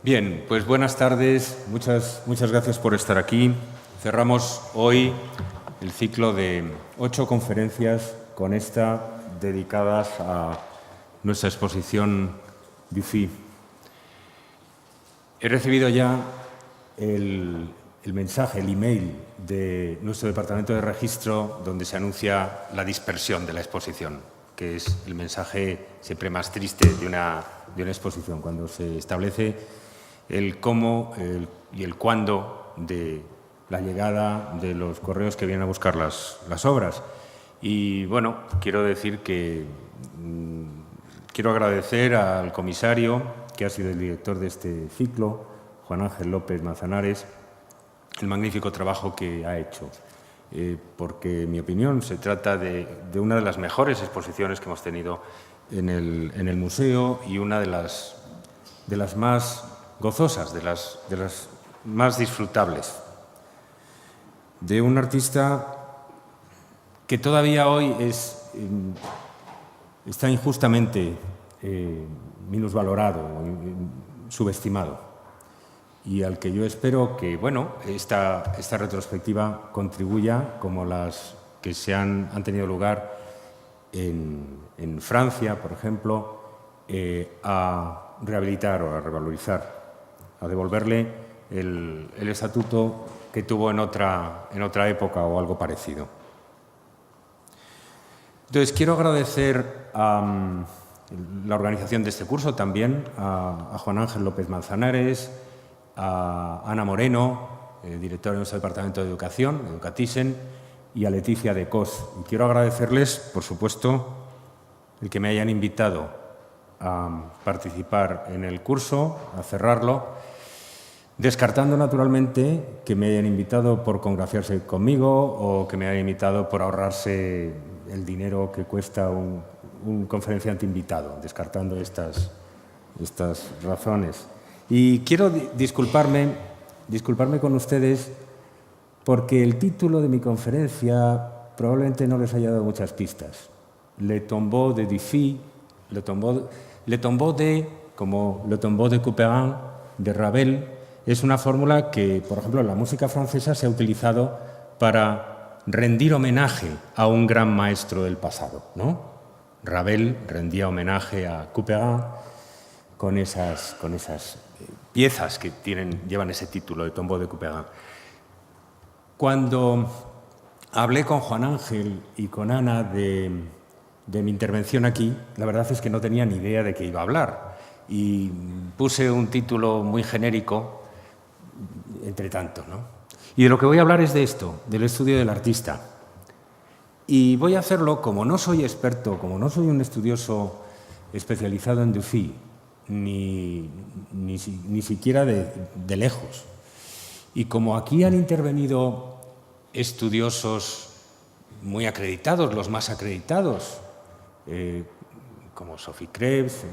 Bien, pues buenas tardes, muchas gracias por estar aquí. Cerramos hoy el ciclo de 8 conferencias con esta dedicadas a nuestra exposición Dufy. He recibido ya el mensaje, el email de nuestro departamento de registro donde se anuncia la dispersión de la exposición, que es el mensaje siempre más triste de una exposición, cuando se establece el cómo y el cuándo de la llegada de los correos que vienen a buscar las obras. Y bueno, quiero decir que quiero agradecer al comisario, que ha sido el director de este ciclo, Juan Ángel López Manzanares, el magnífico trabajo que ha hecho, porque, en mi opinión, se trata de una de las mejores exposiciones que hemos tenido en el museo y una de las más gozosas, de las más disfrutables, de un artista que todavía hoy está injustamente minusvalorado, subestimado, y al que yo espero que, bueno, esta retrospectiva contribuya, como las que han tenido lugar en Francia, por ejemplo, a rehabilitar o a revalorizar, a devolverle el estatuto que tuvo en otra época o algo parecido. Entonces, quiero agradecer a la organización de este curso también, a Juan Ángel López Manzanares, a Ana Moreno, directora de nuestro Departamento de Educación, Educatisen, y a Leticia de Cos. Y quiero agradecerles, por supuesto, el que me hayan invitado a participar en el curso, a cerrarlo, descartando naturalmente que me hayan invitado por congraciarse conmigo o que me hayan invitado por ahorrarse el dinero que cuesta un conferenciante invitado, descartando estas razones. Y quiero disculparme con ustedes porque el título de mi conferencia probablemente no les haya dado muchas pistas. Le tombeau de Dufy, le tombeau de, como le tombeau de Couperin, de Ravel, es una fórmula que, por ejemplo, en la música francesa se ha utilizado para rendir homenaje a un gran maestro del pasado, ¿no? Ravel rendía homenaje a Couperin con esas piezas que llevan ese título, de tombeau de Couperin. Cuando hablé con Juan Ángel y con Ana de mi intervención aquí, la verdad es que no tenía ni idea de qué iba a hablar y puse un título muy genérico, entre tanto, ¿no? Y de lo que voy a hablar es de esto, del estudio del artista. Y voy a hacerlo, como no soy experto, como no soy un estudioso especializado en Dufy, ni siquiera de lejos. Y como aquí han intervenido estudiosos muy acreditados, los más acreditados, como Sophie Krebs,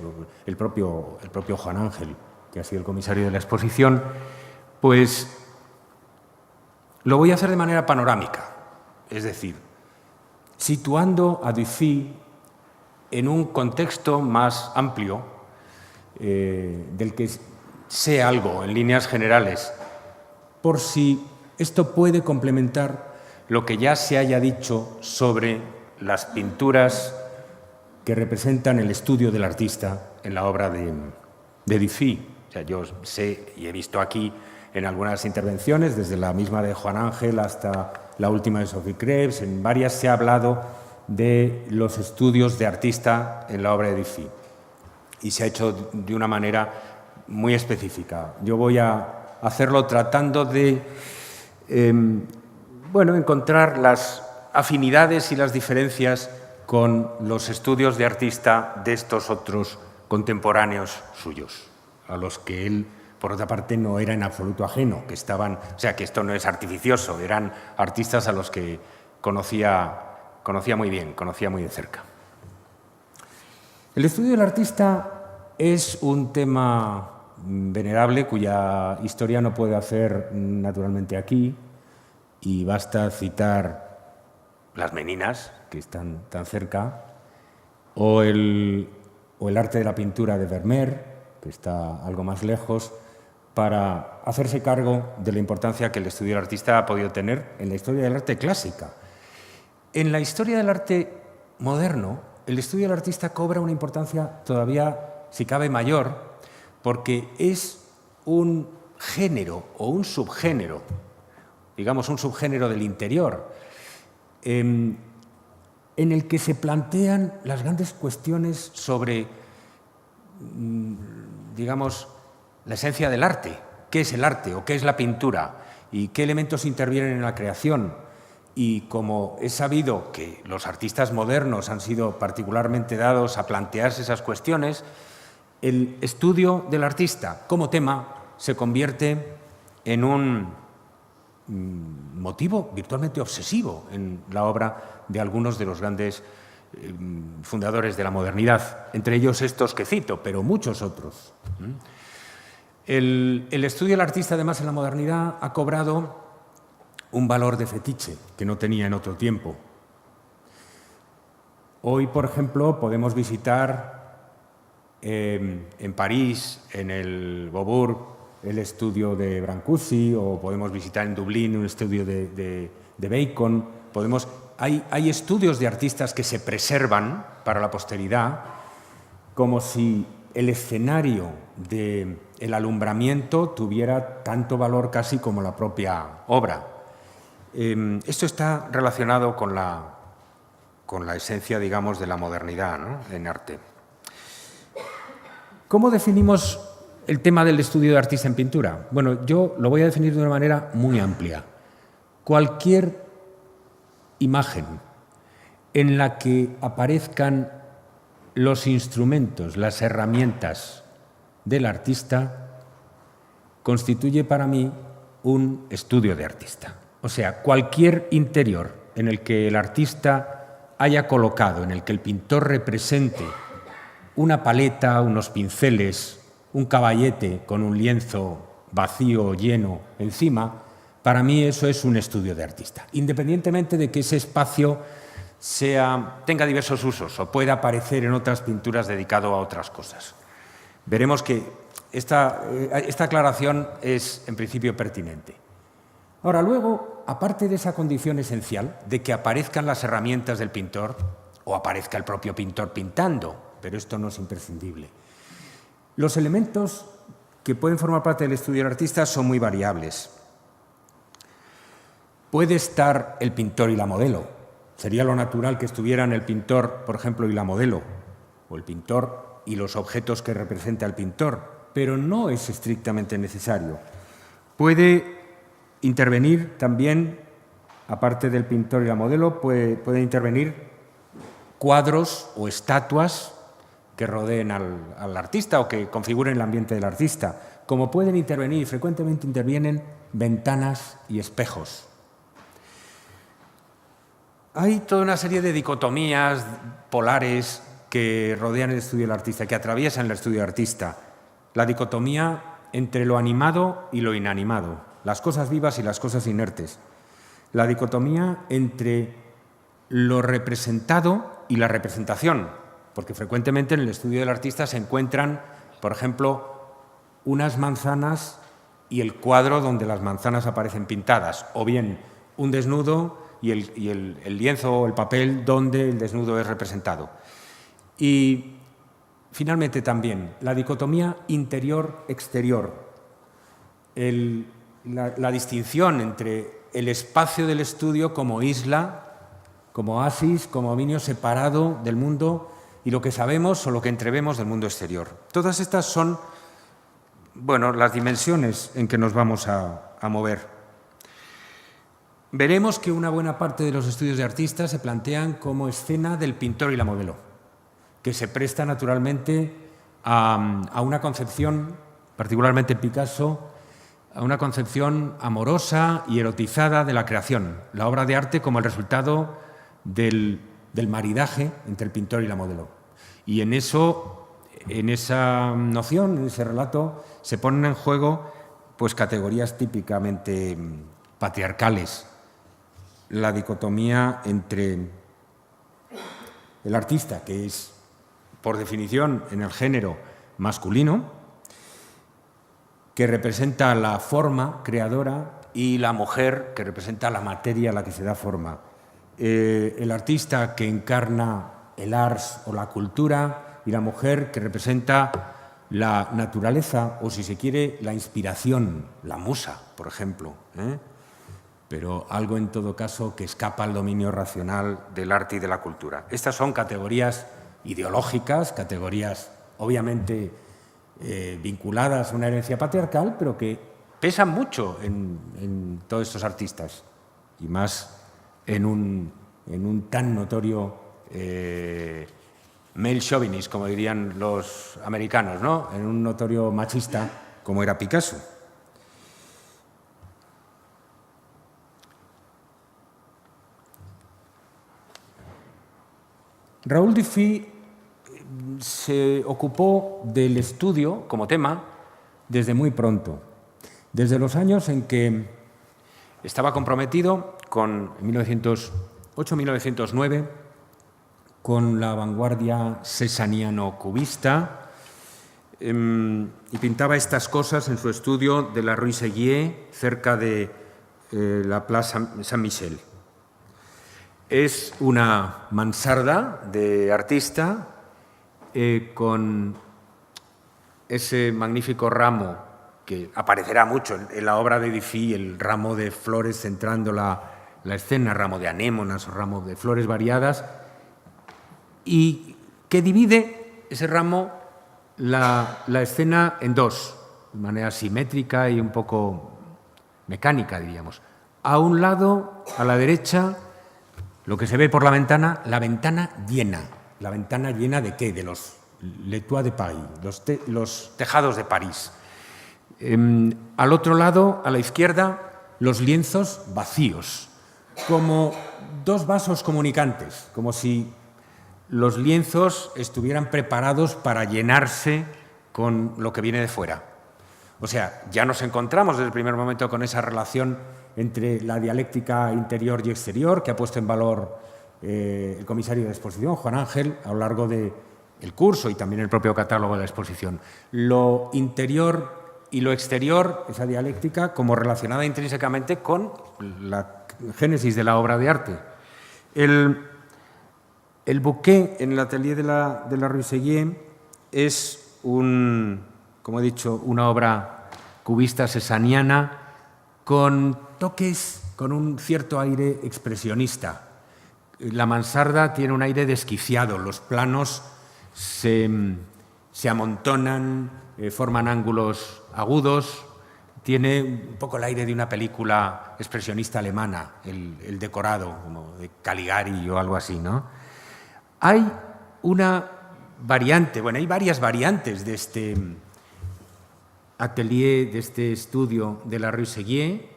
el propio Juan Ángel, que ha sido el comisario de la exposición, pues lo voy a hacer de manera panorámica, es decir, situando a Dufy en un contexto más amplio, del que sé algo en líneas generales, por si esto puede complementar lo que ya se haya dicho sobre las pinturas que representan el estudio del artista en la obra de Dufy. O sea, yo sé y he visto aquí en algunas intervenciones, desde la misma de Juan Ángel hasta la última de Sophie Krebs, en varias se ha hablado de los estudios de artista en la obra de Dufy. Y se ha hecho de una manera muy específica. Yo voy a hacerlo tratando de encontrar las afinidades y las diferencias con los estudios de artista de estos otros contemporáneos suyos, a los que él, por otra parte, no era en absoluto ajeno, que esto no es artificioso, eran artistas a los que conocía muy bien, conocía muy de cerca. El estudio del artista es un tema venerable cuya historia no puedo hacer naturalmente aquí, y basta citar las Meninas, que están tan cerca, o el arte de la pintura de Vermeer, que está algo más lejos, para hacerse cargo de la importancia que el estudio del artista ha podido tener en la historia del arte clásica. En la historia del arte moderno, el estudio del artista cobra una importancia todavía, si cabe, mayor, porque es un género o un subgénero, digamos un subgénero del interior, en el que se plantean las grandes cuestiones sobre, digamos, la esencia del arte. ¿Qué es el arte o qué es la pintura? ¿Y qué elementos intervienen en la creación? Y como es sabido que los artistas modernos han sido particularmente dados a plantearse esas cuestiones, el estudio del artista como tema se convierte en un motivo virtualmente obsesivo en la obra de algunos de los grandes fundadores de la modernidad, entre ellos estos que cito, pero muchos otros. El estudio del artista, además, en la modernidad ha cobrado un valor de fetiche que no tenía en otro tiempo. Hoy, por ejemplo, podemos visitar en París, en el Beaubourg, el estudio de Brancusi, o podemos visitar en Dublín un estudio de Bacon. Hay estudios de artistas que se preservan para la posteridad, como si el escenario del alumbramiento tuviera tanto valor casi como la propia obra. Esto está relacionado con la esencia, digamos, de la modernidad, ¿no?, en arte. ¿Cómo definimos el tema del estudio de artista en pintura? Bueno, yo lo voy a definir de una manera muy amplia. Cualquier imagen en la que aparezcan los instrumentos, las herramientas del artista, constituye para mí un estudio de artista. O sea, cualquier interior en el que el artista haya colocado, en el que el pintor represente una paleta, unos pinceles, un caballete con un lienzo vacío o lleno encima, para mí eso es un estudio de artista, independientemente de que ese espacio tenga diversos usos o pueda aparecer en otras pinturas dedicado a otras cosas. Veremos que esta aclaración es, en principio, pertinente. Ahora, luego, aparte de esa condición esencial de que aparezcan las herramientas del pintor o aparezca el propio pintor pintando, pero esto no es imprescindible, los elementos que pueden formar parte del estudio del artista son muy variables. Puede estar el pintor y la modelo. Sería lo natural que estuvieran el pintor, por ejemplo, y la modelo, o el pintor y los objetos que representa el pintor, pero no es estrictamente necesario. Puede intervenir también, aparte del pintor y la modelo, pueden intervenir cuadros o estatuas que rodeen al artista o que configuren el ambiente del artista, como pueden intervenir, frecuentemente intervienen, ventanas y espejos. Hay toda una serie de dicotomías polares que rodean el estudio del artista, que atraviesan el estudio del artista. La dicotomía entre lo animado y lo inanimado, las cosas vivas y las cosas inertes. La dicotomía entre lo representado y la representación, porque frecuentemente en el estudio del artista se encuentran, por ejemplo, unas manzanas y el cuadro donde las manzanas aparecen pintadas, o bien un desnudo y el lienzo o el papel donde el desnudo es representado. Y finalmente también la dicotomía interior-exterior, la distinción entre el espacio del estudio como isla, como oasis, como dominio separado del mundo y lo que sabemos o lo que entrevemos del mundo exterior. Todas estas son, bueno, las dimensiones en que nos vamos a mover. Veremos que una buena parte de los estudios de artistas se plantean como escena del pintor y la modelo, que se presta naturalmente a una concepción, particularmente en Picasso, a una concepción amorosa y erotizada de la creación, la obra de arte como el resultado del maridaje entre el pintor y la modelo. Y en esa noción, en ese relato, se ponen en juego pues, categorías típicamente patriarcales. La dicotomía entre el artista, que es, por definición, en el género masculino, que representa la forma creadora, y la mujer, que representa la materia a la que se da forma. El artista que encarna el ars o la cultura, y la mujer que representa la naturaleza, o si se quiere, la inspiración, la musa, por ejemplo, pero algo en todo caso que escapa al dominio racional del arte y de la cultura. Estas son categorías ideológicas, categorías obviamente vinculadas a una herencia patriarcal, pero que pesan mucho en todos estos artistas, y más en un tan notorio male chauvinist, como dirían los americanos, ¿no? En un notorio machista como era Picasso. Raúl Dufy se ocupó del estudio como tema desde muy pronto, desde los años en que estaba comprometido en 1908-1909 con la vanguardia césaniano-cubista, y pintaba estas cosas en su estudio de la Rue Seguier, cerca de la Plaza Saint-Michel. Es una mansarda de artista con ese magnífico ramo que aparecerá mucho en la obra de Dufy, el ramo de flores centrando la escena, ramo de anémonas o ramo de flores variadas, y que divide ese ramo la escena en dos, de manera simétrica y un poco mecánica, diríamos. A un lado, a la derecha, lo que se ve por la ventana llena. ¿La ventana llena de qué? De los Les Toits de Paris, los tejados de París. Al otro lado, a la izquierda, los lienzos vacíos, como dos vasos comunicantes, como si los lienzos estuvieran preparados para llenarse con lo que viene de fuera. O sea, ya nos encontramos desde el primer momento con esa relación entre la dialéctica interior y exterior que ha puesto en valor el comisario de la exposición, Juan Ángel, a lo largo del curso y también el propio catálogo de la exposición. Lo interior y lo exterior, esa dialéctica, como relacionada intrínsecamente con la génesis de la obra de arte. El bouquet en el atelier de la Rue Seguier es, como he dicho, una obra cubista césaniana con toques, con un cierto aire expresionista. La mansarda tiene un aire desquiciado, los planos se amontonan, forman ángulos agudos, tiene un poco el aire de una película expresionista alemana, el decorado, como de Caligari o algo así, ¿no? Hay una variante, bueno, hay varias variantes de este atelier, de este estudio de la Rue Seguier.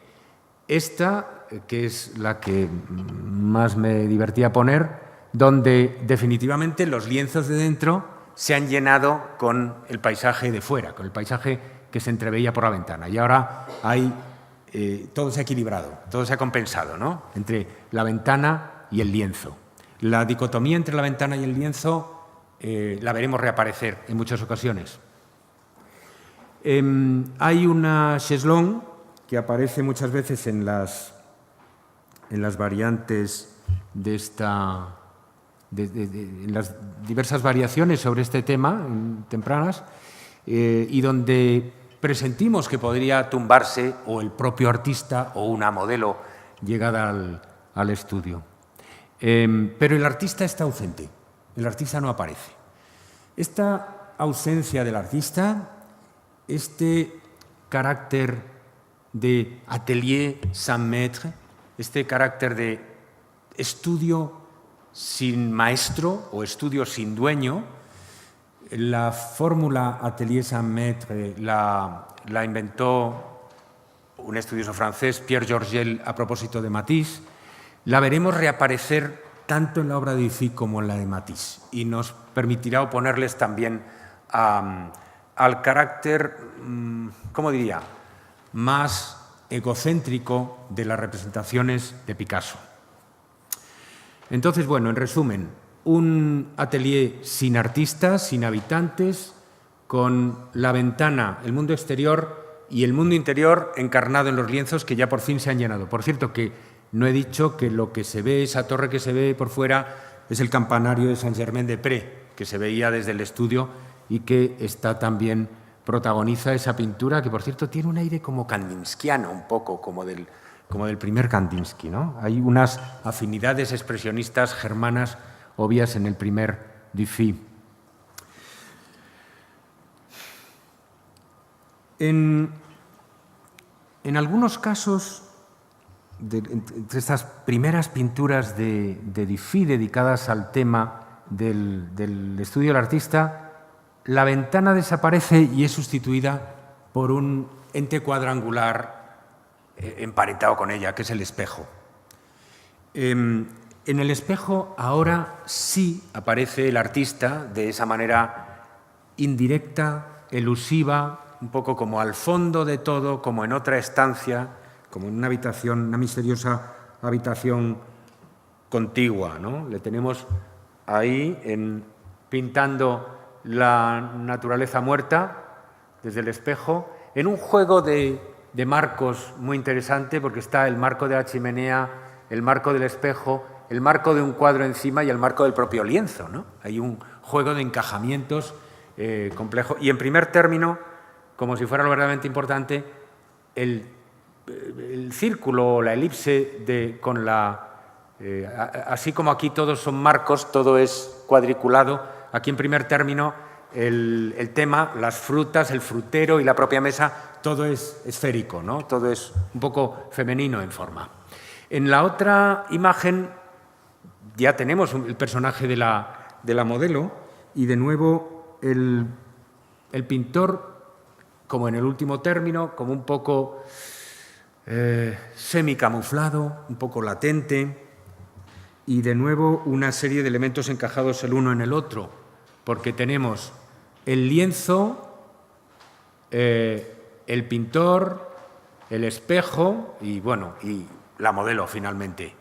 Esta, que es la que más me divertía poner, donde definitivamente los lienzos de dentro se han llenado con el paisaje de fuera, con el paisaje que se entreveía por la ventana. Y ahora todo se ha equilibrado, todo se ha compensado, ¿no?, entre la ventana y el lienzo. La dicotomía entre la ventana y el lienzo la veremos reaparecer en muchas ocasiones. Hay una chaiselongue que aparece muchas veces en las variantes de en las diversas variaciones sobre este tema tempranas, y donde presentimos que podría tumbarse o el propio artista o una modelo llegada al estudio. Pero el artista está ausente, el artista no aparece. Esta ausencia del artista, este carácter de atelier sans maître, este carácter de estudio sin maestro o estudio sin dueño, la fórmula atelier sans maître la inventó un estudioso francés, Pierre Georgel, a propósito de Matisse. La veremos reaparecer tanto en la obra de Dufy como en la de Matisse, y nos permitirá oponerles también al carácter, ¿cómo diría?, más egocéntrico de las representaciones de Picasso. Entonces, bueno, en resumen, un atelier sin artistas, sin habitantes, con la ventana, el mundo exterior, y el mundo interior encarnado en los lienzos que ya por fin se han llenado. Por cierto, que no he dicho que lo que se ve, esa torre que se ve por fuera, es el campanario de Saint-Germain-des-Prés, que se veía desde el estudio y que está también, protagoniza esa pintura, que por cierto tiene un aire como kandinskiano, un poco como del primer Kandinsky, ¿no? Hay unas afinidades expresionistas germanas obvias en el primer Dufy. En algunos casos, entre estas primeras pinturas de Dufy dedicadas al tema del estudio del artista, la ventana desaparece y es sustituida por un ente cuadrangular emparentado con ella, que es el espejo. En el espejo ahora sí aparece el artista de esa manera indirecta, elusiva, un poco como al fondo de todo, como en otra estancia, como en una habitación, una misteriosa habitación contigua, ¿no? Le tenemos ahí pintando la naturaleza muerta desde el espejo, en un juego de marcos muy interesante, porque está el marco de la chimenea, el marco del espejo, el marco de un cuadro encima y el marco del propio lienzo, ¿no? Hay un juego de encajamientos complejo. Y en primer término, como si fuera lo verdaderamente importante, el círculo, la elipse con así como aquí todos son marcos, todo es cuadriculado, aquí en primer término el tema, las frutas, el frutero y la propia mesa, todo es esférico, ¿no? Todo es un poco femenino en forma. En la otra imagen ya tenemos el personaje de la modelo y de nuevo el pintor, como en el último término, como un poco semicamuflado, un poco latente, y de nuevo una serie de elementos encajados el uno en el otro, porque tenemos el lienzo, el pintor, el espejo y, bueno, y la modelo finalmente.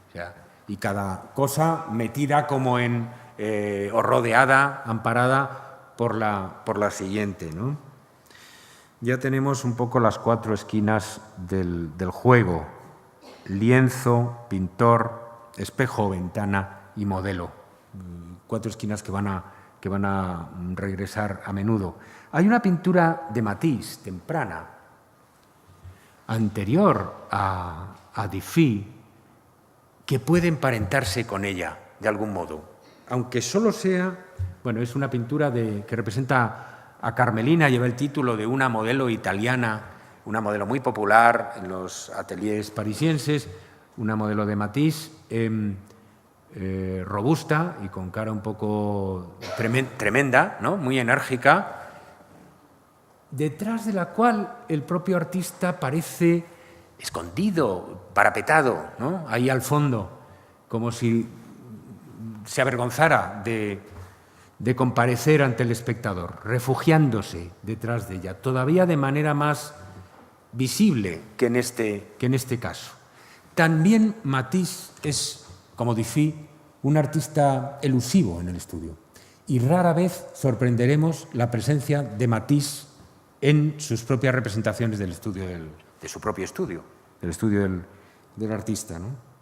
O sea, y cada cosa metida como o rodeada, amparada por la siguiente, ¿no? Ya tenemos un poco las cuatro esquinas del juego: lienzo, pintor, espejo, ventana y modelo. Cuatro esquinas que van a regresar a menudo. Hay una pintura de Matisse, temprana, anterior a Dufy, que puede emparentarse con ella, de algún modo. Aunque solo sea... Bueno, es una pintura que representa a Carmelina, lleva el título de una modelo italiana, una modelo muy popular en los ateliers parisienses, una modelo de Matisse, robusta y con cara un poco tremenda, ¿no? Muy enérgica, detrás de la cual el propio artista parece escondido, parapetado, ¿no? Ahí al fondo, como si se avergonzara de comparecer ante el espectador, refugiándose detrás de ella, todavía de manera más visible que en este caso. También Matisse es, como Dufy, un artista elusivo en el estudio, y rara vez sorprenderemos la presencia de Matisse en sus propias representaciones del estudio de su propio estudio, del estudio del artista, ¿no?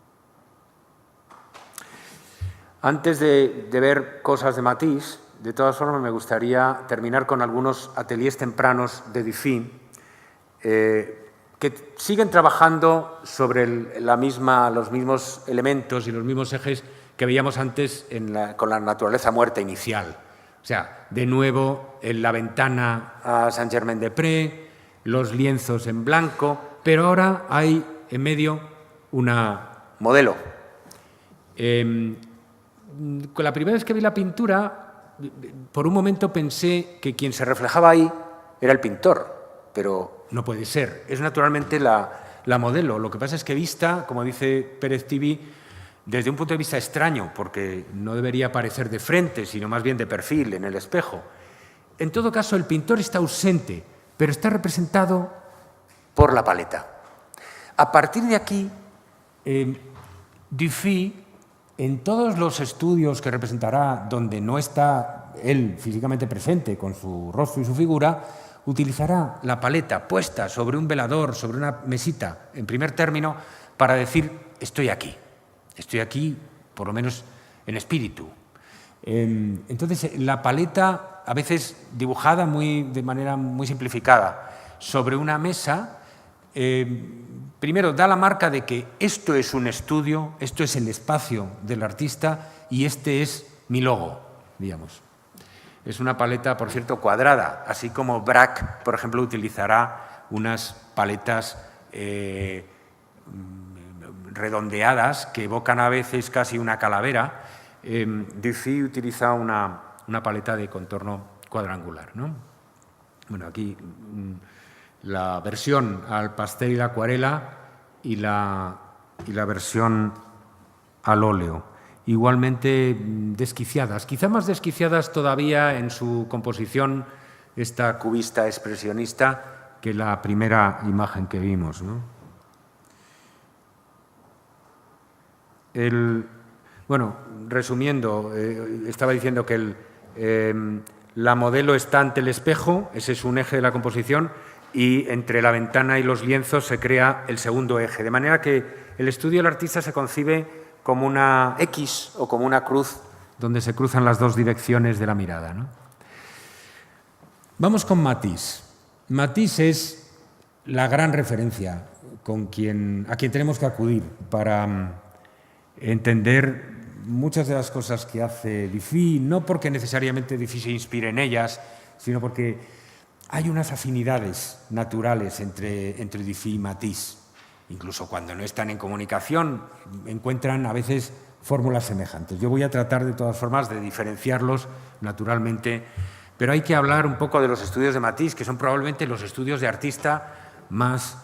Antes de ver cosas de Matisse, de todas formas me gustaría terminar con algunos ateliers tempranos de Dufy que siguen trabajando sobre los mismos elementos y los mismos ejes que veíamos antes con la naturaleza muerta inicial. O sea, de nuevo, en la ventana a Saint-Germain-des-Prés, los lienzos en blanco, pero ahora hay en medio una modelo. Con la primera vez que vi la pintura, por un momento pensé que quien se reflejaba ahí era el pintor, pero no puede ser. Es naturalmente la modelo. Lo que pasa es que vista, como dice Pérez Tibi, desde un punto de vista extraño, porque no debería aparecer de frente, sino más bien de perfil, en el espejo. En todo caso, el pintor está ausente, pero está representado por la paleta. A partir de aquí, Dufy, en todos los estudios que representará donde no está él físicamente presente con su rostro y su figura, utilizará la paleta puesta sobre un velador, sobre una mesita, en primer término, para decir estoy aquí por lo menos en espíritu. Entonces, la paleta, a veces dibujada de manera muy simplificada, sobre una mesa, primero da la marca de que esto es un estudio, esto es el espacio del artista y este es mi logo, digamos. Es una paleta, por cierto, cuadrada, así como Braque, por ejemplo, utilizará unas paletas redondeadas que evocan a veces casi una calavera. Dufy utiliza una paleta de contorno cuadrangular, ¿no? Bueno, aquí la versión al pastel y la acuarela y la versión al óleo. Igualmente desquiciadas, quizá más desquiciadas todavía en su composición, esta cubista expresionista, que la primera imagen que vimos, ¿no? Bueno, resumiendo, estaba diciendo que la modelo está ante el espejo, ese es un eje de la composición, y entre la ventana y los lienzos se crea el segundo eje, de manera que el estudio del artista se concibe como una X o como una cruz donde se cruzan las dos direcciones de la mirada, ¿no? Vamos con Matisse. Matisse es la gran referencia a quien tenemos que acudir para entender muchas de las cosas que hace Dufy, no porque necesariamente Dufy se inspire en ellas, sino porque hay unas afinidades naturales entre Dufy y Matisse. Incluso cuando no están en comunicación, encuentran a veces fórmulas semejantes. Yo voy a tratar de todas formas de diferenciarlos naturalmente, pero hay que hablar un poco de los estudios de Matisse, que son probablemente los estudios de artista más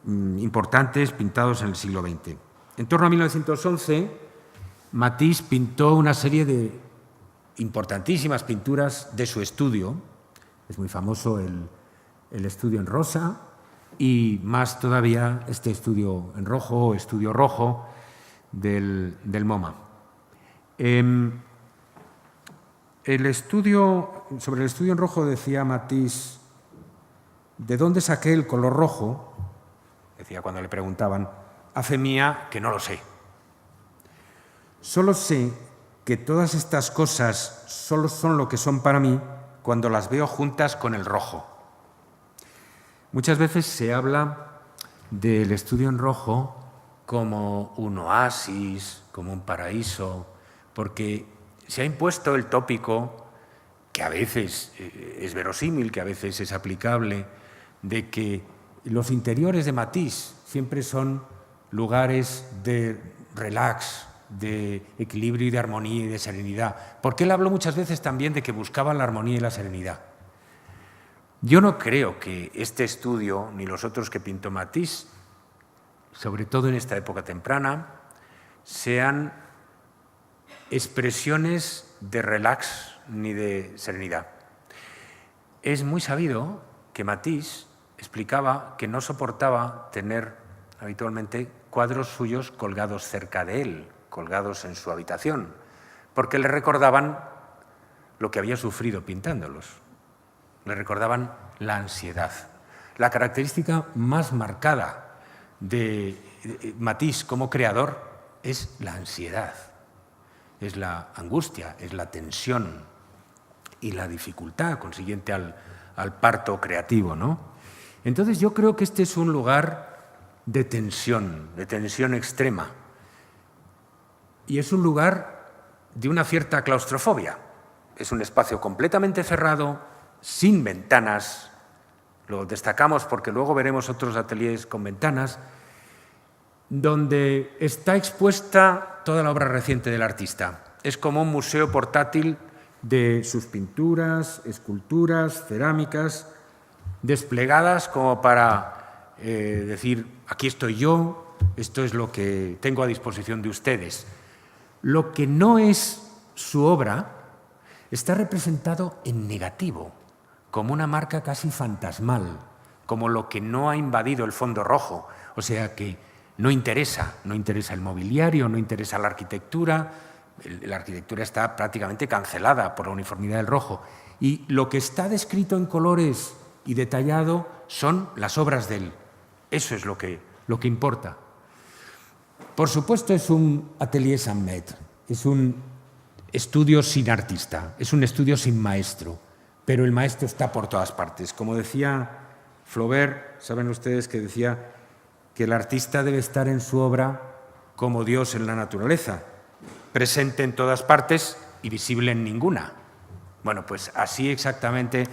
importantes pintados en el siglo XX. En torno a 1911, Matisse pintó una serie de importantísimas pinturas de su estudio. Es muy famoso el estudio en rosa y más todavía este estudio en rojo o estudio rojo del MoMA. Sobre el estudio en rojo decía Matisse, ¿de dónde saqué el color rojo? Decía cuando le preguntaban, a fe mía que no lo sé. Solo sé que todas estas cosas solo son lo que son para mí cuando las veo juntas con el rojo. Muchas veces se habla del estudio en rojo como un oasis, como un paraíso, porque se ha impuesto el tópico, que a veces es verosímil, que a veces es aplicable, de que los interiores de Matisse siempre son lugares de relax, de equilibrio y de armonía y de serenidad. Porque él habló muchas veces también de que buscaba la armonía y la serenidad. Yo no creo que este estudio, ni los otros que pintó Matisse, sobre todo en esta época temprana, sean expresiones de relax ni de serenidad. Es muy sabido que Matisse explicaba que no soportaba tener habitualmente cuadros suyos colgados cerca de él, colgados en su habitación, porque le recordaban lo que había sufrido pintándolos. Le recordaban la ansiedad. La característica más marcada de Matisse como creador es la ansiedad, es la angustia, es la tensión y la dificultad consiguiente al parto creativo, ¿no? Entonces yo creo que este es un lugar de tensión extrema. Y es un lugar de una cierta claustrofobia. Es un espacio completamente cerrado, sin ventanas. Lo destacamos porque luego veremos otros ateliers con ventanas, donde está expuesta toda la obra reciente del artista. Es como un museo portátil de sus pinturas, esculturas, cerámicas, desplegadas como para decir, aquí estoy yo, esto es lo que tengo a disposición de ustedes. Lo que no es su obra está representado en negativo, como una marca casi fantasmal, como lo que no ha invadido el fondo rojo, o sea que no interesa el mobiliario, no interesa la arquitectura, la arquitectura está prácticamente cancelada por la uniformidad del rojo. Y lo que está descrito en colores y detallado son las obras de él. Eso es lo que importa. Por supuesto, es un atelier sans maître, es un estudio sin artista, es un estudio sin maestro, pero el maestro está por todas partes. Como decía Flaubert, saben ustedes que decía que el artista debe estar en su obra como Dios en la naturaleza, presente en todas partes y visible en ninguna. Bueno, pues así exactamente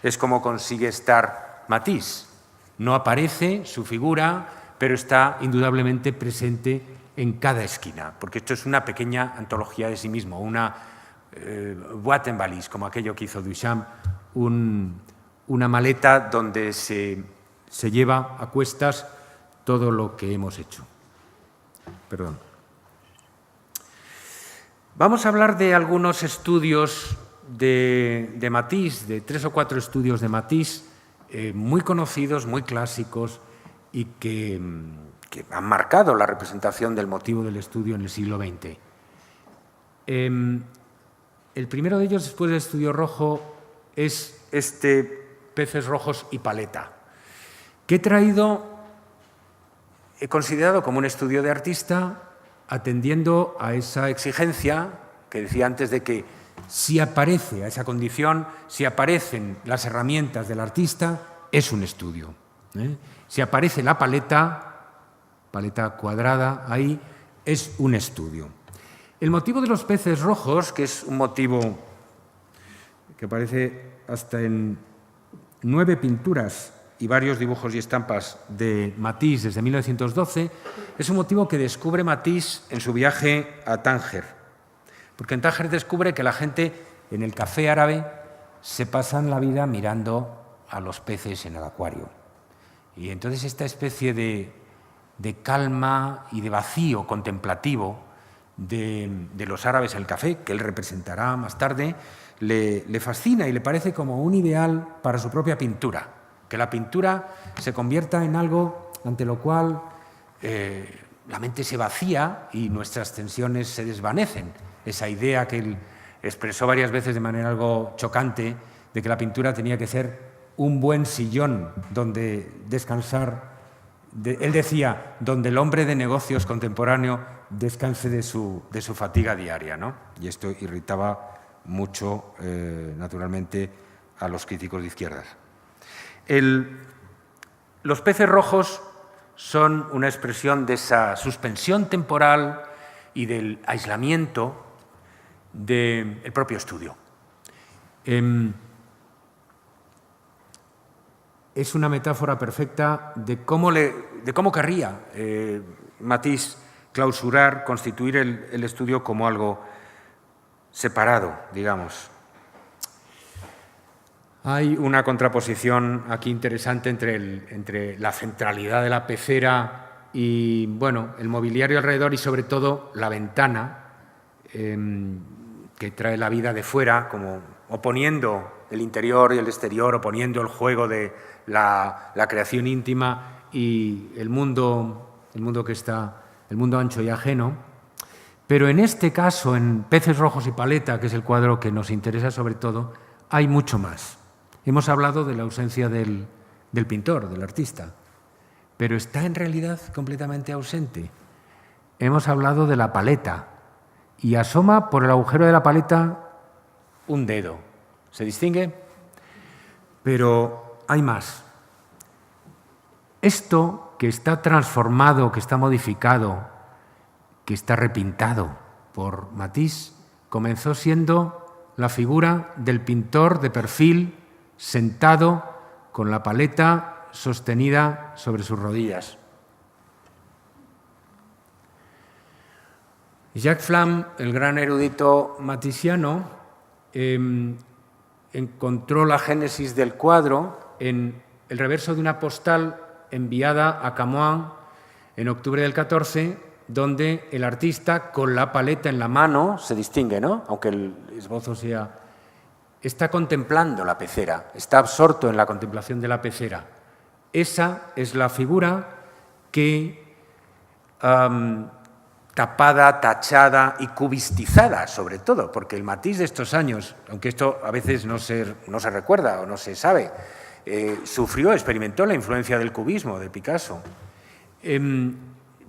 es como consigue estar Matisse. No aparece su figura, pero está indudablemente presente en cada esquina, porque esto es una pequeña antología de sí mismo, una boîte en valise, como aquello que hizo Duchamp, una maleta donde se lleva a cuestas todo lo que hemos hecho. Perdón. Vamos a hablar de algunos estudios de Matisse, de 3 o 4 estudios de Matisse, muy conocidos, muy clásicos y que han marcado la representación del motivo del estudio en el siglo XX. El primero de ellos, después del estudio rojo, es este Peces rojos y paleta, que he considerado como un estudio de artista, atendiendo a esa exigencia que decía antes de que si aparece a esa condición, si aparecen las herramientas del artista, es un estudio. Si aparece la paleta cuadrada, ahí es un estudio. El motivo de los peces rojos, que es un motivo que aparece hasta en 9 pinturas y varios dibujos y estampas de Matisse desde 1912, es un motivo que descubre Matisse en su viaje a Tánger. Porque en Tánger descubre que la gente en el café árabe se pasan la vida mirando a los peces en el acuario. Y entonces esta especie de calma y de vacío contemplativo de los árabes en el café, que él representará más tarde, le fascina y le parece como un ideal para su propia pintura. Que la pintura se convierta en algo ante lo cual la mente se vacía y nuestras tensiones se desvanecen. Esa idea que él expresó varias veces de manera algo chocante de que la pintura tenía que ser un buen sillón donde descansar. Él decía, donde el hombre de negocios contemporáneo descanse de su fatiga diaria, ¿no? Y esto irritaba mucho, naturalmente, a los críticos de izquierdas. Los peces rojos son una expresión de esa suspensión temporal y del aislamiento del propio estudio. Es una metáfora perfecta de cómo querría Matisse clausurar, constituir el estudio como algo separado, digamos. Hay una contraposición aquí interesante entre la centralidad de la pecera y, bueno, el mobiliario alrededor y, sobre todo, la ventana que trae la vida de fuera, como oponiendo el interior y el exterior, oponiendo el juego de la creación íntima y el mundo ancho y ajeno. Pero en este caso, en Peces rojos y paleta, que es el cuadro que nos interesa sobre todo, hay mucho más. Hemos hablado de la ausencia del pintor, del artista, pero está en realidad completamente ausente. Hemos hablado de la paleta y asoma por el agujero de la paleta un dedo. ¿Se distingue? Pero hay más. Esto que está transformado, que está modificado, que está repintado por Matisse, comenzó siendo la figura del pintor de perfil sentado con la paleta sostenida sobre sus rodillas. Jacques Flamme, el gran erudito matisiano, encontró la génesis del cuadro en el reverso de una postal enviada a Camoens en octubre del 14, donde el artista, con la paleta en la mano, se distingue, ¿no? Aunque el esbozo sea... está contemplando la pecera, está absorto en la contemplación de la pecera. Esa es la figura que, tapada, tachada y cubistizada, sobre todo, porque el Matisse de estos años, aunque esto a veces no se recuerda o no se sabe, experimentó la influencia del cubismo de Picasso,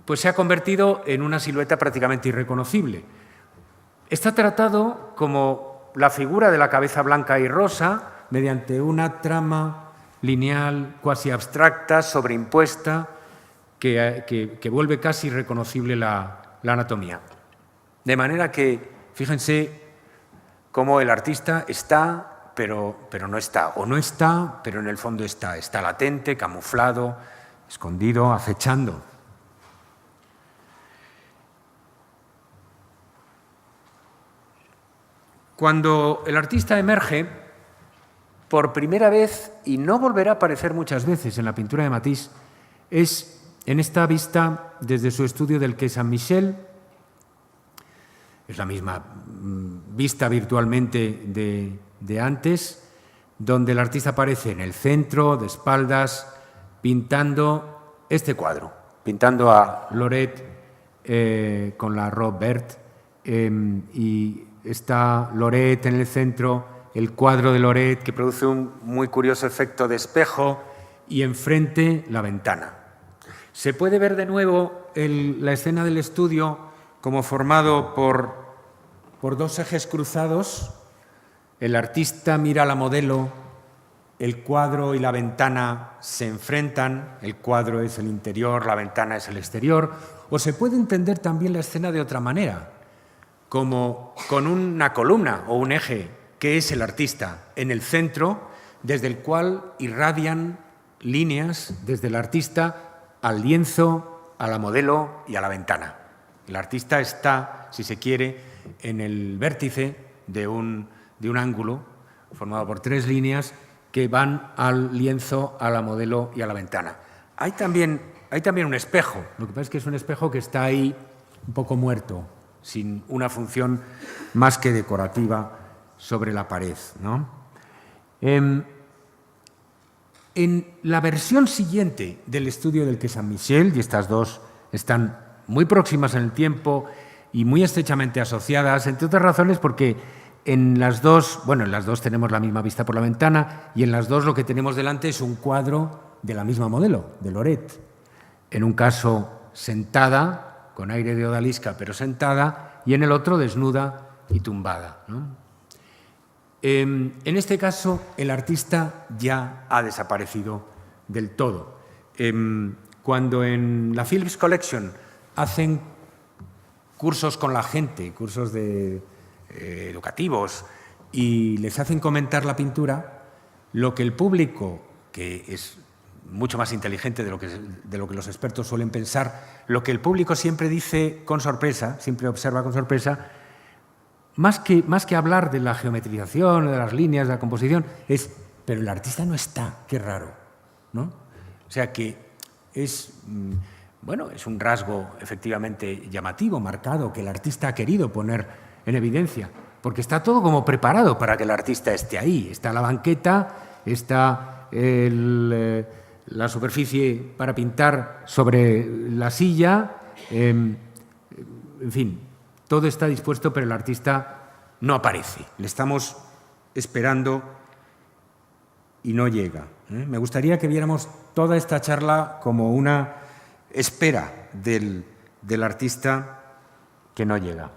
pues se ha convertido en una silueta prácticamente irreconocible. Está tratado como la figura de la cabeza blanca y rosa mediante una trama lineal, cuasi abstracta, sobreimpuesta, que vuelve casi irreconocible la anatomía. De manera que, fíjense cómo el artista está, pero no está, o no está, pero en el fondo está latente, camuflado, escondido, acechando. Cuando el artista emerge, por primera vez, y no volverá a aparecer muchas veces en la pintura de Matisse, es en esta vista desde su estudio del Quai Saint-Michel. Es la misma vista virtualmente de antes, donde el artista aparece en el centro, de espaldas, pintando este cuadro, pintando a Loret con la robe verte, y está Loret en el centro, el cuadro de Loret, que produce un muy curioso efecto de espejo, y enfrente la ventana. Se puede ver de nuevo la escena del estudio como formado por dos ejes cruzados. El artista mira a la modelo, el cuadro y la ventana se enfrentan, el cuadro es el interior, la ventana es el exterior, o se puede entender también la escena de otra manera, como con una columna o un eje que es el artista en el centro, desde el cual irradian líneas desde el artista al lienzo, a la modelo y a la ventana. El artista está, si se quiere, en el vértice de un ángulo formado por tres líneas que van al lienzo, a la modelo y a la ventana. Hay también un espejo, lo que pasa es que es un espejo que está ahí un poco muerto, sin una función más que decorativa sobre la pared, ¿no? En la versión siguiente del estudio del Quai Saint-Michel, y estas dos están muy próximas en el tiempo y muy estrechamente asociadas, entre otras razones porque en las dos tenemos la misma vista por la ventana, y en las dos lo que tenemos delante es un cuadro de la misma modelo, de Loret. En un caso sentada, con aire de odalisca, pero sentada, y en el otro desnuda y tumbada, ¿no? En este caso, el artista ya ha desaparecido del todo. Cuando en la Phillips Collection hacen cursos con la gente, cursos educativos, y les hacen comentar la pintura, lo que el público, que es mucho más inteligente de lo que los expertos suelen pensar, lo que el público siempre dice con sorpresa, siempre observa con sorpresa, más que hablar de la geometrización, de las líneas, de la composición, pero el artista no está, qué raro, ¿no? O sea que es un rasgo efectivamente llamativo, marcado, que el artista ha querido poner en evidencia, porque está todo como preparado para que el artista esté ahí. Está la banqueta, está la superficie para pintar sobre la silla, en fin. Todo está dispuesto, pero el artista no aparece. Le estamos esperando y no llega. Me gustaría que viéramos toda esta charla como una espera del artista que no llega.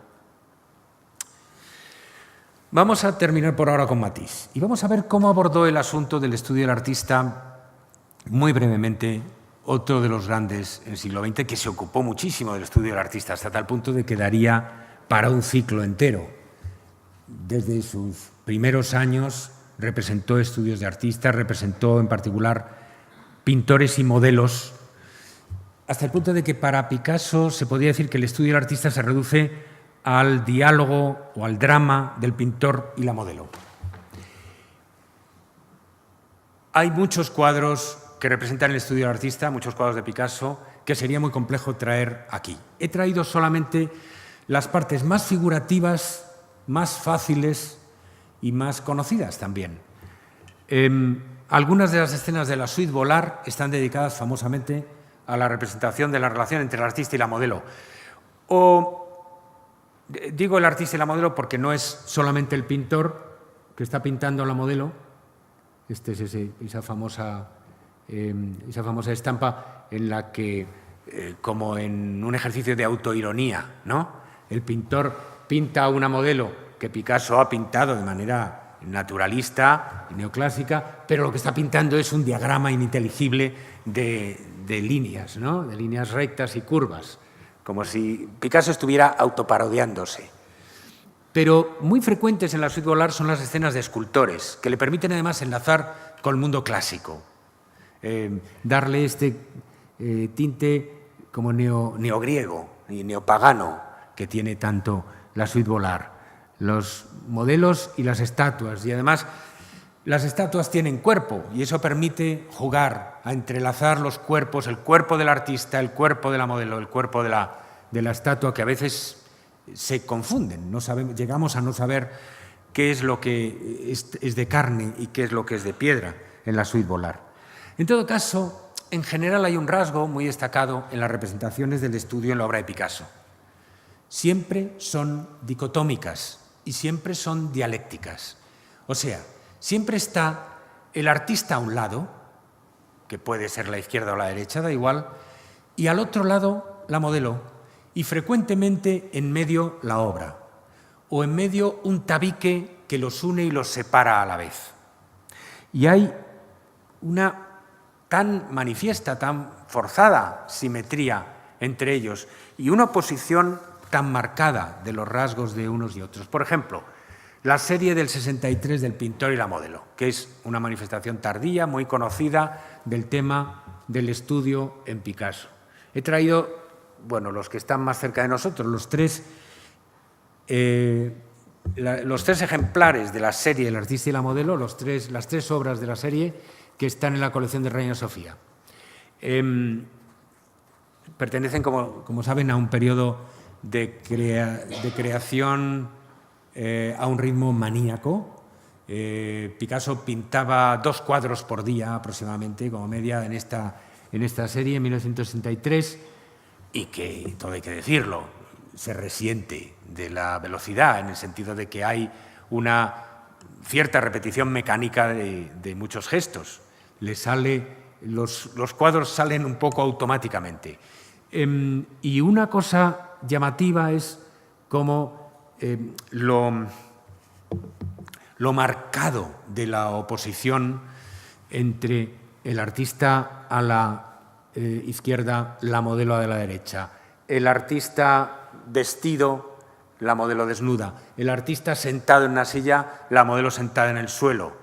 Vamos a terminar por ahora con Matisse y vamos a ver cómo abordó el asunto del estudio del artista muy brevemente. Otro de los grandes del siglo XX que se ocupó muchísimo del estudio del artista, hasta tal punto de que daría para un ciclo entero. Desde sus primeros años representó estudios de artistas, representó en particular pintores y modelos, hasta el punto de que para Picasso se podría decir que el estudio del artista se reduce al diálogo o al drama del pintor y la modelo. Hay muchos cuadros que representan el estudio del artista, muchos cuadros de Picasso, que sería muy complejo traer aquí. He traído solamente las partes más figurativas, más fáciles y más conocidas también. Algunas de las escenas de la Suite Volar están dedicadas famosamente a la representación de la relación entre el artista y la modelo. Digo el artista y la modelo porque no es solamente el pintor que está pintando a la modelo, Esa famosa estampa en la que, como en un ejercicio de autoironía, ¿no?, el pintor pinta una modelo que Picasso ha pintado de manera naturalista y neoclásica, pero lo que está pintando es un diagrama ininteligible de líneas, ¿no?, de líneas rectas y curvas, como si Picasso estuviera autoparodiándose. Pero muy frecuentes en la Suite Boulard son las escenas de escultores, que le permiten además enlazar con el mundo clásico, darle este tinte como neogriego y neopagano que tiene tanto la Suite Boulard. Los modelos y las estatuas, y además las estatuas tienen cuerpo y eso permite jugar a entrelazar los cuerpos, el cuerpo del artista, el cuerpo de la modelo, el cuerpo de la estatua, que a veces se confunden, llegamos a no saber qué es lo que es de carne y qué es lo que es de piedra en la Suite Boulard. En todo caso, en general hay un rasgo muy destacado en las representaciones del estudio en la obra de Picasso. Siempre son dicotómicas y siempre son dialécticas. O sea, siempre está el artista a un lado, que puede ser la izquierda o la derecha, da igual, y al otro lado la modelo, y frecuentemente en medio la obra, o en medio un tabique que los une y los separa a la vez. Y hay una tan manifiesta, tan forzada simetría entre ellos y una oposición tan marcada de los rasgos de unos y otros. Por ejemplo, la serie del 63 del pintor y la modelo, que es una manifestación tardía, muy conocida del tema del estudio en Picasso. He traído, bueno, los que están más cerca de nosotros, los tres ejemplares de la serie El artista y la modelo, las tres obras de la serie que están en la colección de Reina Sofía. Pertenecen, como saben, a un periodo de creación a un ritmo maníaco. Picasso pintaba 2 cuadros por día aproximadamente, como media, en esta serie, en 1963, y que, todo hay que decirlo, se resiente de la velocidad, en el sentido de que hay una cierta repetición mecánica de muchos gestos. Los cuadros salen un poco automáticamente. Y una cosa llamativa es como lo marcado de la oposición entre el artista a la izquierda, la modelo a la derecha, el artista vestido, la modelo desnuda, el artista sentado en una silla, la modelo sentada en el suelo.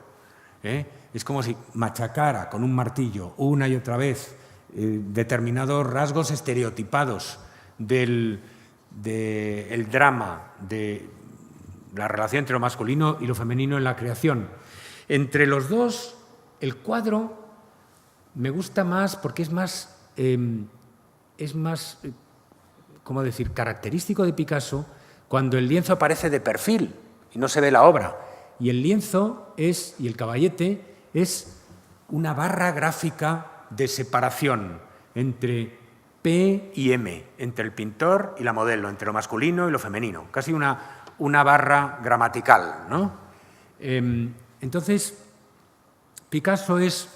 Es como si machacara con un martillo una y otra vez determinados rasgos estereotipados del drama, de la relación entre lo masculino y lo femenino en la creación. Entre los dos, el cuadro me gusta más porque es más, ¿cómo decir?, característico de Picasso cuando el lienzo aparece de perfil y no se ve la obra. Y el lienzo y el caballete es una barra gráfica de separación entre P y M, entre el pintor y la modelo, entre lo masculino y lo femenino, casi una barra gramatical, ¿no? Entonces, Picasso es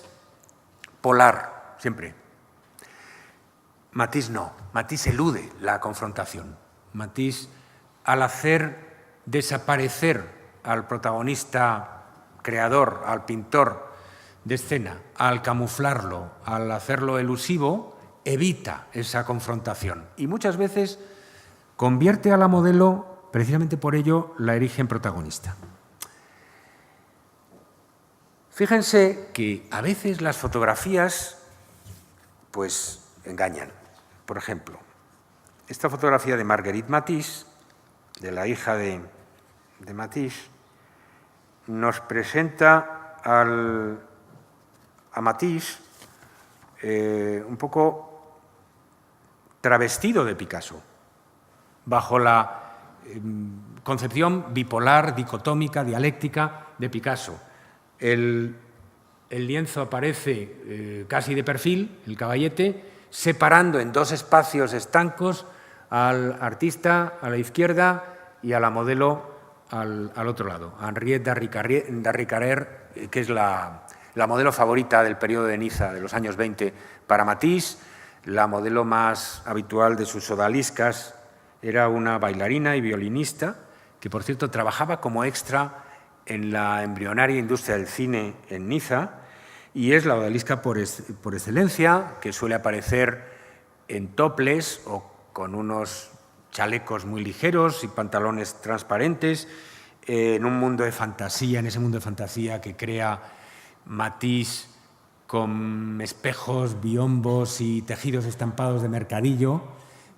polar, siempre. Matisse no, Matisse elude la confrontación. Matisse, al hacer desaparecer al protagonista creador, al pintor de escena, al camuflarlo, al hacerlo elusivo, evita esa confrontación. Y muchas veces convierte a la modelo, precisamente por ello, la erige en protagonista. Fíjense que a veces las fotografías pues engañan. Por ejemplo, esta fotografía de Marguerite Matisse, de la hija de Matisse, nos presenta a Matisse un poco travestido de Picasso, bajo la concepción bipolar, dicotómica, dialéctica de Picasso. El lienzo aparece casi de perfil, el caballete, separando en dos espacios estancos al artista a la izquierda y a la modelo al otro lado, a Henriette Darricarer, que es la la modelo favorita del periodo de Niza de los años 20 para Matisse. La modelo más habitual de sus odaliscas era una bailarina y violinista que, por cierto, trabajaba como extra en la embrionaria industria del cine en Niza, y es la odalisca por excelencia, que suele aparecer en topless o con unos chalecos muy ligeros y pantalones transparentes, en un mundo de fantasía, en ese mundo de fantasía que crea Matisse con espejos, biombos y tejidos estampados de mercadillo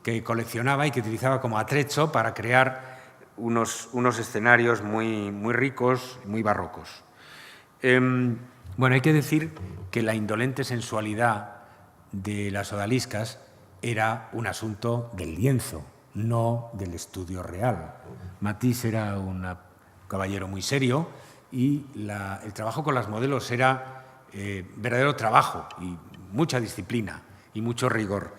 que coleccionaba y que utilizaba como atrecho para crear unos escenarios muy ricos, muy barrocos. Bueno, hay que decir que la indolente sensualidad de las odaliscas era un asunto del lienzo, no del estudio real. Matisse era un caballero muy serio y el trabajo con las modelos era verdadero trabajo y mucha disciplina y mucho rigor.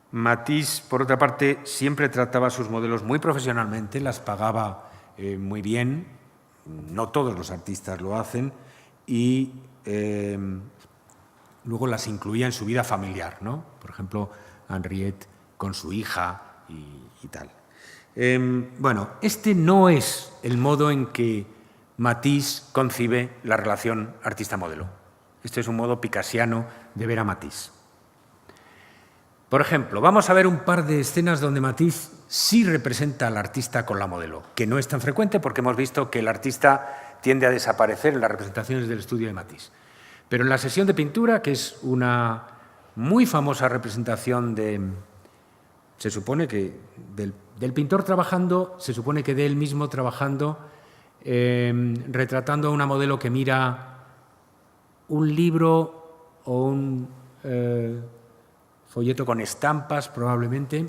Matisse, por otra parte, siempre trataba a sus modelos muy profesionalmente, las pagaba muy bien, no todos los artistas lo hacen, y luego las incluía en su vida familiar, ¿no? Por ejemplo, Henriette con su hija y tal. Bueno, este no es el modo en que Matisse concibe la relación artista-modelo. Este es un modo picassiano de ver a Matisse. Por ejemplo, vamos a ver un par de escenas donde Matisse sí representa al artista con la modelo, que no es tan frecuente porque hemos visto que el artista tiende a desaparecer en las representaciones del estudio de Matisse. Pero en la sesión de pintura, que es una muy famosa representación se supone que del pintor trabajando, se supone que de él mismo trabajando, retratando a una modelo que mira un libro o un folleto con estampas, probablemente.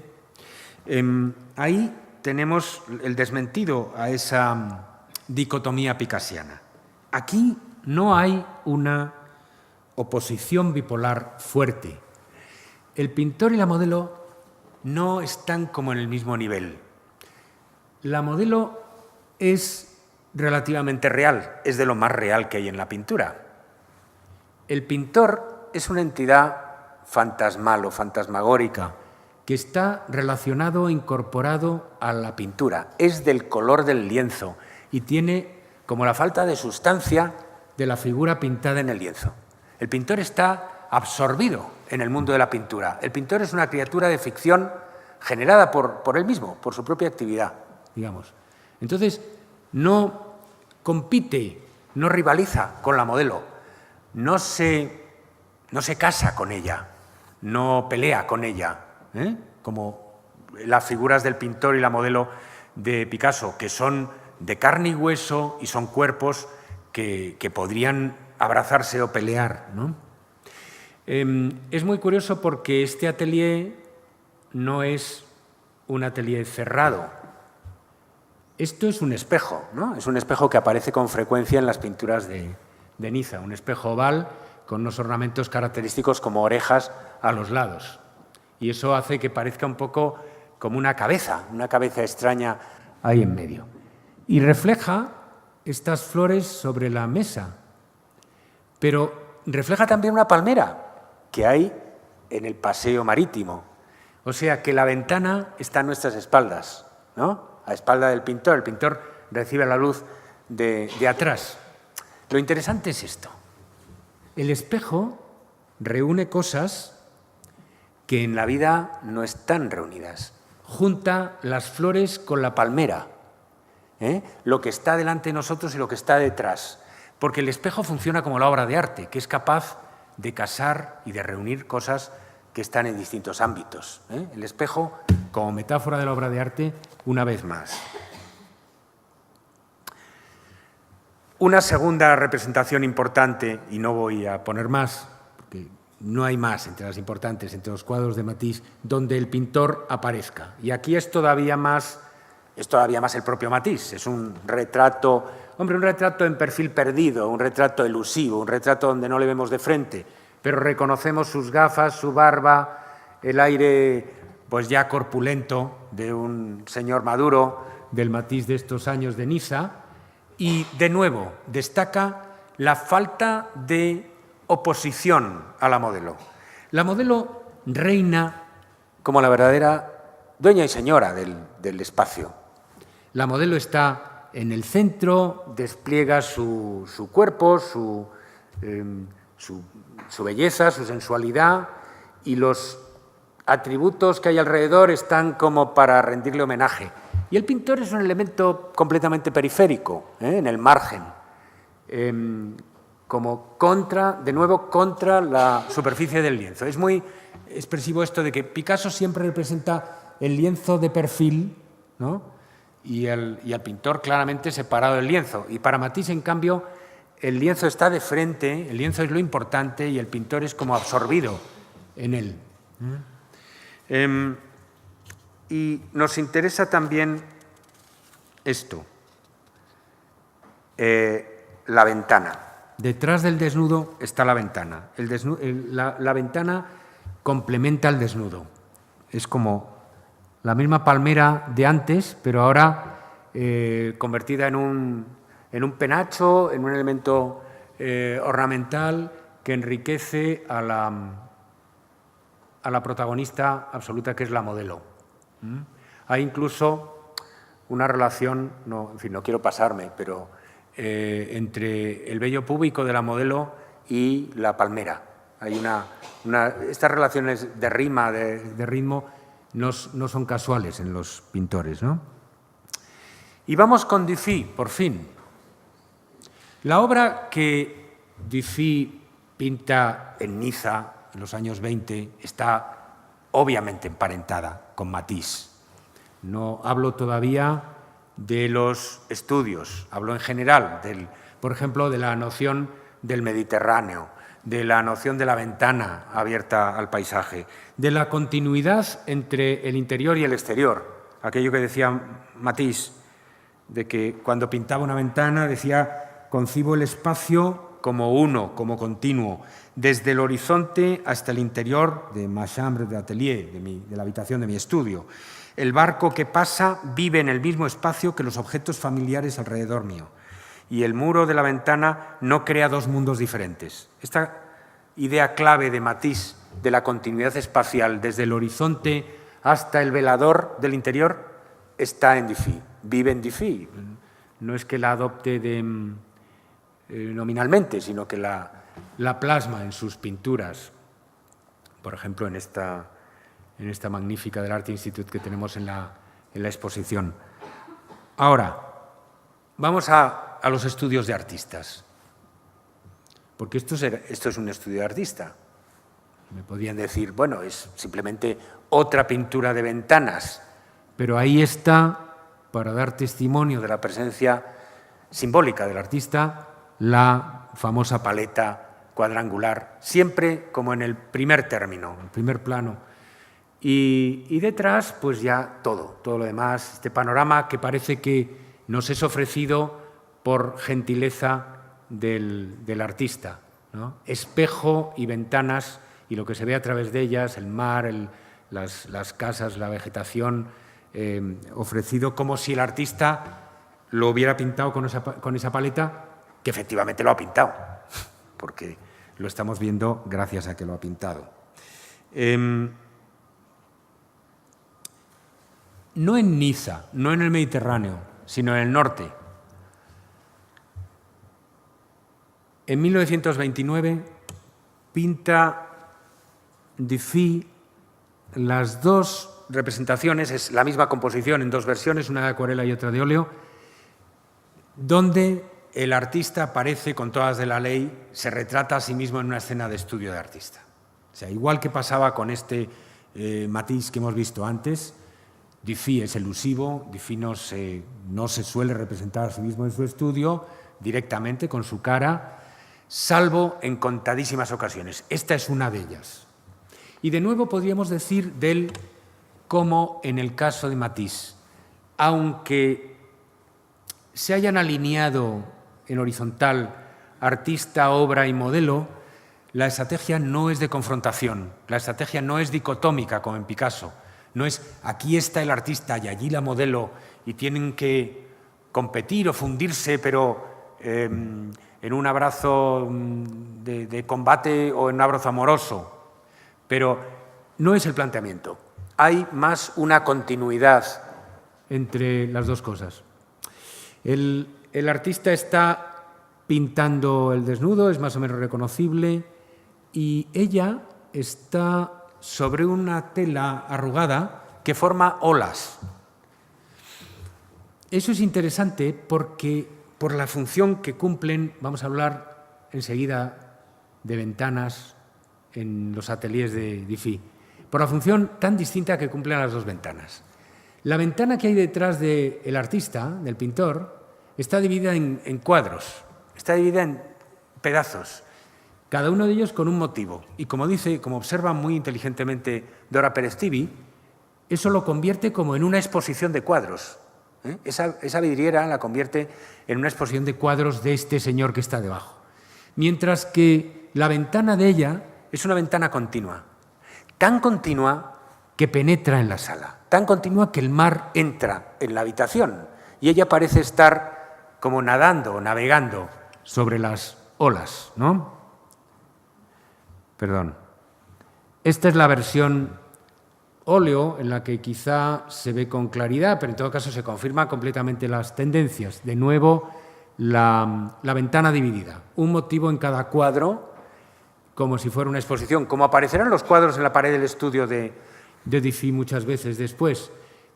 Ahí tenemos el desmentido a esa dicotomía picassiana. Aquí no hay una oposición bipolar fuerte. El pintor y la modelo no están como en el mismo nivel. La modelo es relativamente real, es de lo más real que hay en la pintura. El pintor es una entidad fantasmal o fantasmagórica que está relacionado, incorporado a la pintura. Es del color del lienzo y tiene como la falta de sustancia de la figura pintada en el lienzo. El pintor está absorbido en el mundo de la pintura. El pintor es una criatura de ficción generada por él mismo, por su propia actividad, digamos. Entonces, no compite, no rivaliza con la modelo, no se casa con ella, no pelea con ella, como las figuras del pintor y la modelo de Picasso, que son de carne y hueso y son cuerpos que podrían abrazarse o pelear, ¿no? Es muy curioso porque este atelier no es un atelier cerrado. Esto es un espejo, ¿no? Es un espejo que aparece con frecuencia en las pinturas de Niza, un espejo oval con unos ornamentos característicos como orejas a los lados. Y eso hace que parezca un poco como una cabeza extraña ahí en medio. Y refleja estas flores sobre la mesa, pero refleja también una palmera que hay en el paseo marítimo. O sea que la ventana está a nuestras espaldas, ¿no? A espalda del pintor. El pintor recibe la luz de atrás. Lo interesante es esto. El espejo reúne cosas que en la vida no están reunidas. Junta las flores con la palmera, lo que está delante de nosotros y lo que está detrás. Porque el espejo funciona como la obra de arte, que es capaz de casar y de reunir cosas que están en distintos ámbitos. El espejo como metáfora de la obra de arte, una vez más. Una segunda representación importante, y no voy a poner más, porque no hay más entre las importantes, entre los cuadros de Matisse, donde el pintor aparezca. Y aquí es todavía más el propio Matisse. Es un retrato, un retrato en perfil perdido, un retrato elusivo, un retrato donde no le vemos de frente, pero reconocemos sus gafas, su barba, el aire pues ya corpulento de un señor maduro, del Matisse de estos años de Niza, Y, de nuevo, destaca la falta de oposición a la modelo. La modelo reina como la verdadera dueña y señora del espacio. La modelo está en el centro, despliega su cuerpo, su belleza, su sensualidad, y los atributos que hay alrededor están como para rendirle homenaje. Y el pintor es un elemento completamente periférico, en el margen, como de nuevo contra la superficie del lienzo. Es muy expresivo esto de que Picasso siempre representa el lienzo de perfil, ¿no? y al pintor claramente separado del lienzo. Y para Matisse, en cambio, el lienzo está de frente, el lienzo es lo importante y el pintor es como absorbido en él. Y nos interesa también esto, la ventana. Detrás del desnudo está la ventana. La ventana complementa al desnudo. Es como la misma palmera de antes, pero ahora convertida en un penacho, en un elemento ornamental que enriquece a la protagonista absoluta, que es la modelo. Hay incluso una relación, no quiero pasarme, pero entre el vello púbico de la modelo y la palmera. Hay estas relaciones de rima, de ritmo, no son casuales en los pintores, ¿no? Y vamos con Dufy, por fin. La obra que Dufy pinta en Niza en los años 20 está obviamente emparentada con Matisse. No hablo todavía de los estudios, hablo en general, por ejemplo, de la noción del Mediterráneo, de la noción de la ventana abierta al paisaje, de la continuidad entre el interior y el exterior, aquello que decía Matisse, de que cuando pintaba una ventana decía: concibo el espacio como uno, como continuo, desde el horizonte hasta el interior de ma chambre d'atelier, de la habitación de mi estudio. El barco que pasa vive en el mismo espacio que los objetos familiares alrededor mío. Y el muro de la ventana no crea dos mundos diferentes. Esta idea clave de Matisse de la continuidad espacial desde el horizonte hasta el velador del interior está en Dufy, vive en Dufy. No es que la adopte nominalmente, sino que la plasma en sus pinturas. Por ejemplo, en esta magnífica del Art Institute que tenemos en la exposición. Ahora, vamos a los estudios de artistas, porque esto es un estudio de artista. Me podrían decir, bueno, es simplemente otra pintura de ventanas, pero ahí está, para dar testimonio de la presencia simbólica del artista, la famosa paleta cuadrangular, siempre como en el primer término, el primer plano. Y detrás, pues ya todo lo demás, este panorama que parece que nos es ofrecido por gentileza del artista, ¿no? Espejo y ventanas, y lo que se ve a través de ellas, el mar, las casas, la vegetación, ofrecido como si el artista lo hubiera pintado con esa paleta, que efectivamente lo ha pintado, porque lo estamos viendo gracias a que lo ha pintado. No en Niza, no en el Mediterráneo, sino en el norte. En 1929 pinta Dufy las dos representaciones, es la misma composición en dos versiones, una de acuarela y otra de óleo, donde el artista aparece con todas de la ley, se retrata a sí mismo en una escena de estudio de artista. O sea, igual que pasaba con este Matisse que hemos visto antes, Dufy es elusivo, Dufy no se suele representar a sí mismo en su estudio directamente con su cara, salvo en contadísimas ocasiones. Esta es una de ellas. Y de nuevo podríamos decir de él como en el caso de Matisse, aunque se hayan alineado en horizontal artista, obra y modelo, la estrategia no es de confrontación, la estrategia no es dicotómica como en Picasso. No es aquí está el artista y allí la modelo y tienen que competir o fundirse, pero en un abrazo de combate o en un abrazo amoroso. Pero no es el planteamiento. Hay más una continuidad entre las dos cosas. El artista está pintando el desnudo, es más o menos reconocible, y ella está sobre una tela arrugada que forma olas. Eso es interesante porque por la función que cumplen, vamos a hablar enseguida de ventanas en los ateliers de Dufy, por la función tan distinta que cumplen las dos ventanas. La ventana que hay detrás del artista, del pintor, está dividida en cuadros, está dividida en pedazos, cada uno de ellos con un motivo. Y como observa muy inteligentemente Dora Pérez-Tibi, eso lo convierte como en una exposición de cuadros. Esa vidriera la convierte en una exposición de cuadros de este señor que está debajo. Mientras que la ventana de ella es una ventana continua, tan continua que penetra en la sala, tan continua que el mar entra en la habitación y ella parece estar como nadando o navegando sobre las olas, ¿no? Perdón. Esta es la versión óleo en la que quizá se ve con claridad, pero en todo caso se confirman completamente las tendencias. De nuevo, la ventana dividida, un motivo en cada cuadro, como si fuera una exposición, como aparecerán los cuadros en la pared del estudio de Dufy muchas veces después.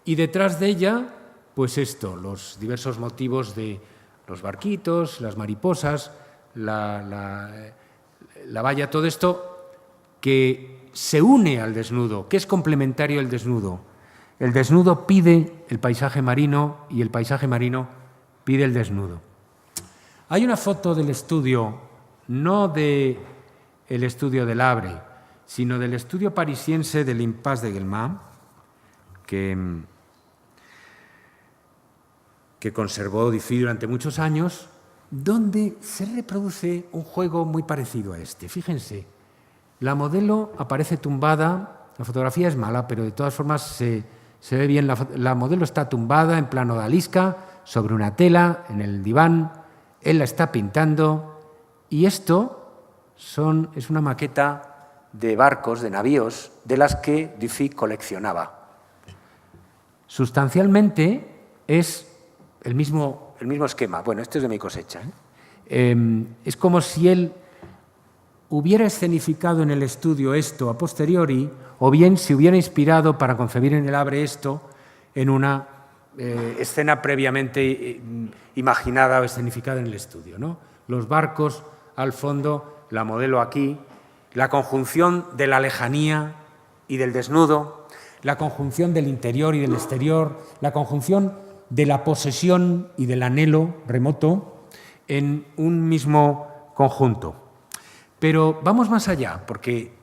Y detrás de ella, pues esto, los diversos motivos de los barquitos, las mariposas, la valla, todo esto que se une al desnudo, que es complementario al desnudo. El desnudo pide el paisaje marino y el paisaje marino pide el desnudo. Hay una foto del estudio, no del estudio del Havre, sino del estudio parisiense del Impasse de Guelmas, que conservó Dufy durante muchos años, donde se reproduce un juego muy parecido a este. Fíjense, la modelo aparece tumbada, la fotografía es mala, pero de todas formas se ve bien. La modelo está tumbada en plano odalisca, sobre una tela, en el diván, él la está pintando, y esto es una maqueta de barcos, de navíos, de las que Dufy coleccionaba. Sustancialmente es el mismo esquema. Bueno, esto es de mi cosecha. Es como si él hubiera escenificado en el estudio esto a posteriori, o bien se hubiera inspirado para concebir en el Havre esto en una escena previamente imaginada o escenificada en el estudio, ¿no? Los barcos al fondo, la modelo aquí, la conjunción de la lejanía y del desnudo, la conjunción del interior y del exterior, la conjunción de la posesión y del anhelo remoto en un mismo conjunto. Pero vamos más allá, porque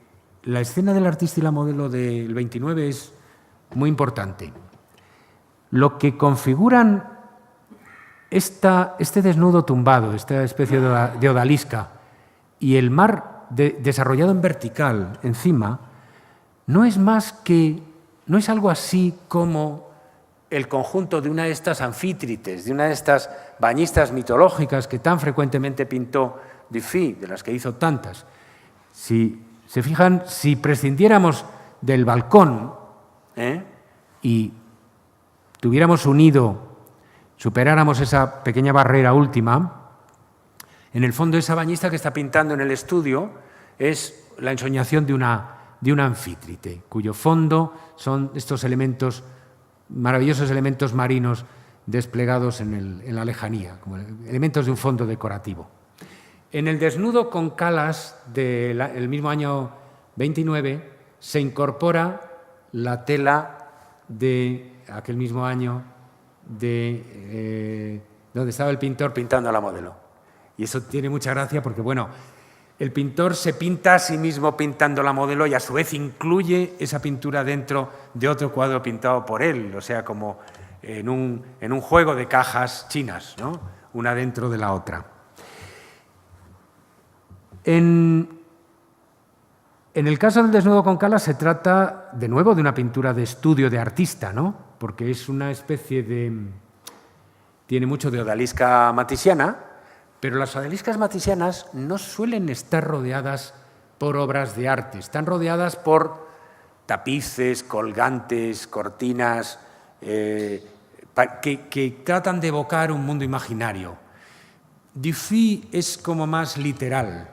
la escena del artista y la modelo del 29 es muy importante. Lo que configuran este desnudo tumbado, esta especie de odalisca, y el mar desarrollado en vertical encima, no es algo así como el conjunto de una de estas anfítrites, de una de estas bañistas mitológicas que tan frecuentemente pintó Dufy, de las que hizo tantas. Si se fijan, si prescindiéramos del balcón y tuviéramos superáramos esa pequeña barrera última, en el fondo esa bañista que está pintando en el estudio es la ensoñación de una anfítrite, cuyo fondo son estos elementos, maravillosos elementos marinos desplegados en la lejanía, como elementos de un fondo decorativo. En el desnudo con Calas del mismo año 29 se incorpora la tela de aquel mismo año donde estaba el pintor pintando a la modelo. Y eso tiene mucha gracia porque, bueno, el pintor se pinta a sí mismo pintando la modelo y a su vez incluye esa pintura dentro de otro cuadro pintado por él, o sea, como en un juego de cajas chinas, ¿no? Una dentro de la otra. En el caso del desnudo con Calas se trata de nuevo de una pintura de estudio de artista, ¿no? Porque es una especie de tiene mucho de odalisca matisiana, pero las odaliscas matisianas no suelen estar rodeadas por obras de arte, están rodeadas por tapices, colgantes, cortinas, que tratan de evocar un mundo imaginario. Dufy es como más literal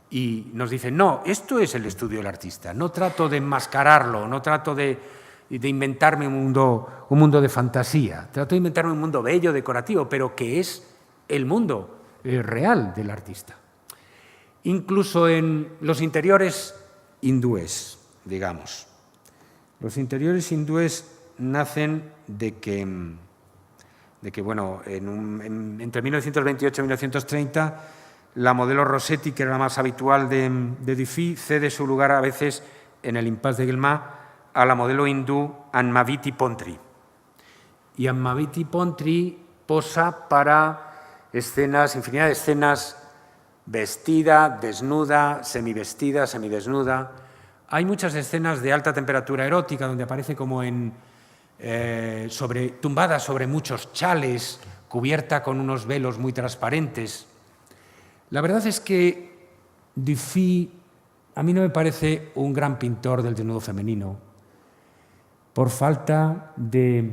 y nos dice, no, esto es el estudio del artista, no trato de enmascararlo, no trato de inventarme un mundo de fantasía, trato de inventarme un mundo bello, decorativo, pero que es el mundo real del artista. Incluso en los interiores hindúes, digamos. Los interiores hindúes nacen de que bueno, entre 1928 y 1930, la modelo Rossetti, que era la más habitual de Dufy, cede su lugar a veces en el Impasse de Guelmas a la modelo hindú Amavati Pontry. Y Amavati Pontry posa para escenas, infinidad de escenas, vestida, desnuda, semivestida, semidesnuda. Hay muchas escenas de alta temperatura erótica donde aparece como tumbada sobre muchos chales, cubierta con unos velos muy transparentes. La verdad es que Dufy a mí no me parece un gran pintor del desnudo femenino por falta de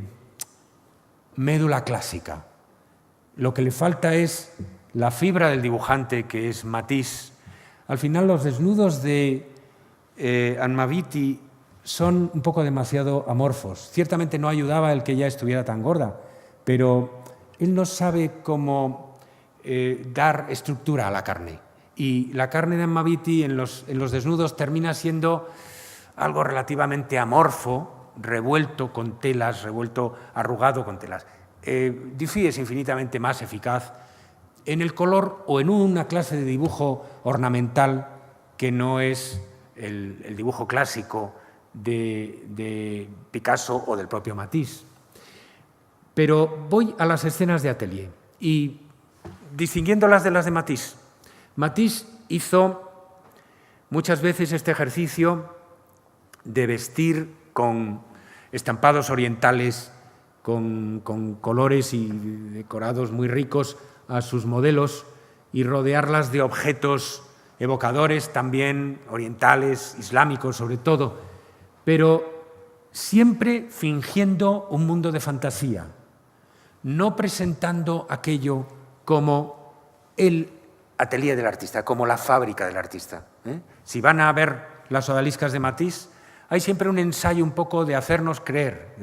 médula clásica. Lo que le falta es la fibra del dibujante, que es Matisse. Al final, los desnudos de Amavati son un poco demasiado amorfos. Ciertamente no ayudaba el que ella estuviera tan gorda, pero él no sabe cómo dar estructura a la carne. Y la carne de Amavati en los desnudos termina siendo algo relativamente amorfo, revuelto con telas, revuelto arrugado con telas. Dufy es infinitamente más eficaz en el color o en una clase de dibujo ornamental que no es el dibujo clásico de Picasso o del propio Matisse. Pero voy a las escenas de atelier y distinguiéndolas de las de Matisse. Matisse hizo muchas veces este ejercicio de vestir con estampados orientales, con colores y decorados muy ricos a sus modelos y rodearlas de objetos evocadores también orientales, islámicos sobre todo, pero siempre fingiendo un mundo de fantasía, no presentando aquello como el atelier del artista, como la fábrica del artista. Si van a ver las odaliscas de Matisse, hay siempre un ensayo un poco de hacernos creer,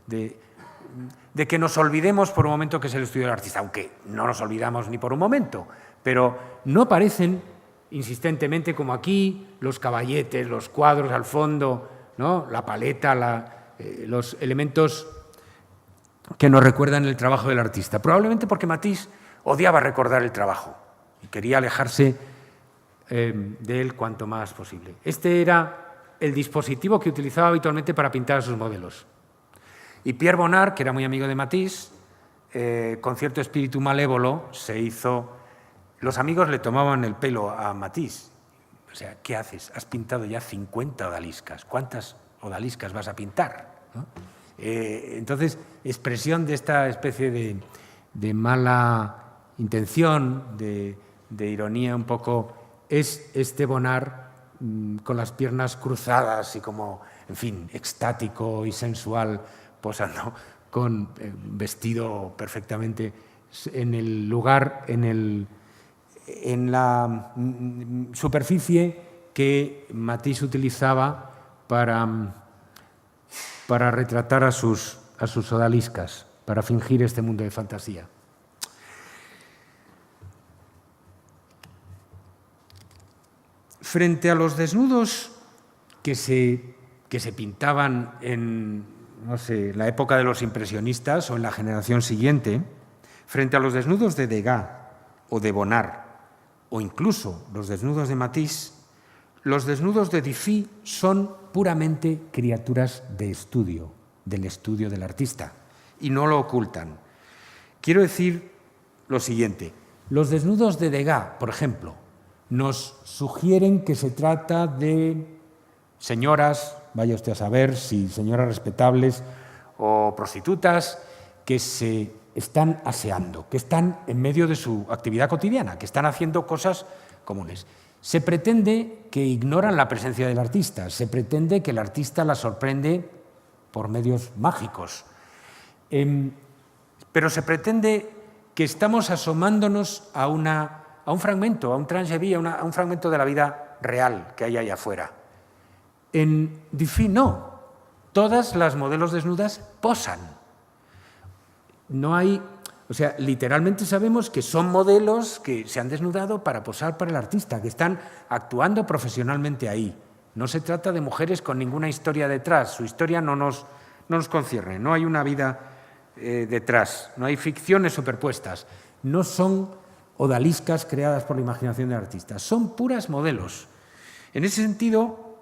de que nos olvidemos por un momento que es el estudio del artista, aunque no nos olvidamos ni por un momento, pero no aparecen insistentemente como aquí los caballetes, los cuadros al fondo, ¿no? La paleta, los elementos que nos recuerdan el trabajo del artista. Probablemente porque Matisse odiaba recordar el trabajo y quería alejarse de él cuanto más posible. Este era el dispositivo que utilizaba habitualmente para pintar a sus modelos. Y Pierre Bonnard, que era muy amigo de Matisse, con cierto espíritu malévolo, se hizo... Los amigos le tomaban el pelo a Matisse. O sea, ¿qué haces? Has pintado ya 50 odaliscas. ¿Cuántas odaliscas vas a pintar? ¿No? Entonces, expresión de esta especie de mala intención, de ironía un poco, es este Bonnard con las piernas cruzadas y como, en fin, extático y sensual, posando con vestido perfectamente en el lugar, en la superficie que Matisse utilizaba para retratar a sus odaliscas, para fingir este mundo de fantasía. Frente a los desnudos que se pintaban en, no sé, la época de los impresionistas o en la generación siguiente, frente a los desnudos de Degas o de Bonnard, o incluso los desnudos de Matisse, los desnudos de Dufy son puramente criaturas de estudio, del estudio del artista, y no lo ocultan. Quiero decir lo siguiente, los desnudos de Degas, por ejemplo, nos sugieren que se trata de señoras, vaya usted a saber si señoras respetables o prostitutas, que se están aseando, que están en medio de su actividad cotidiana, que están haciendo cosas comunes. Se pretende que ignoran la presencia del artista, se pretende que el artista la sorprende por medios mágicos, pero se pretende que estamos asomándonos a un fragmento, a un transgévie, a un fragmento de la vida real que hay allá afuera. En Dufy no, todas las modelos desnudas posan. No hay, o sea, literalmente sabemos que son modelos que se han desnudado para posar para el artista, que están actuando profesionalmente ahí. No se trata de mujeres con ninguna historia detrás, su historia no nos concierne, no hay una vida detrás, no hay ficciones superpuestas, no son odaliscas creadas por la imaginación del artista, son puras modelos. En ese sentido,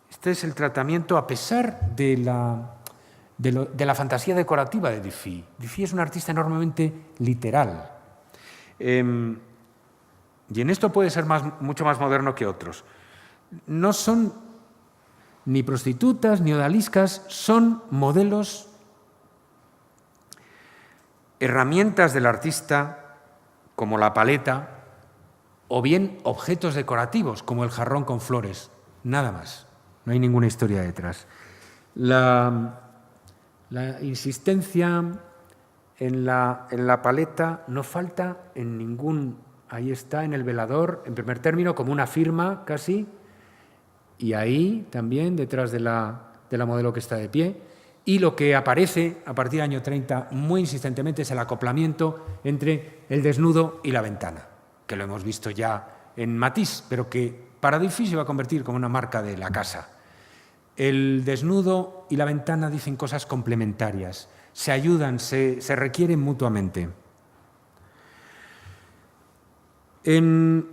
este es el tratamiento a pesar de la fantasía decorativa de Dufy. Dufy es un artista enormemente literal. Y en esto puede ser mucho más moderno que otros. No son ni prostitutas ni odaliscas, son modelos, herramientas del artista, como la paleta, o bien objetos decorativos, como el jarrón con flores. Nada más. No hay ninguna historia detrás. La insistencia en la paleta no falta en ningún... Ahí está en el velador, en primer término, como una firma casi, y ahí también, detrás de la modelo que está de pie. Y lo que aparece a partir del año 30 muy insistentemente es el acoplamiento entre el desnudo y la ventana, que lo hemos visto ya en Matisse, pero que para Dufy se va a convertir como una marca de la casa. El desnudo y la ventana dicen cosas complementarias, se ayudan, se requieren mutuamente. En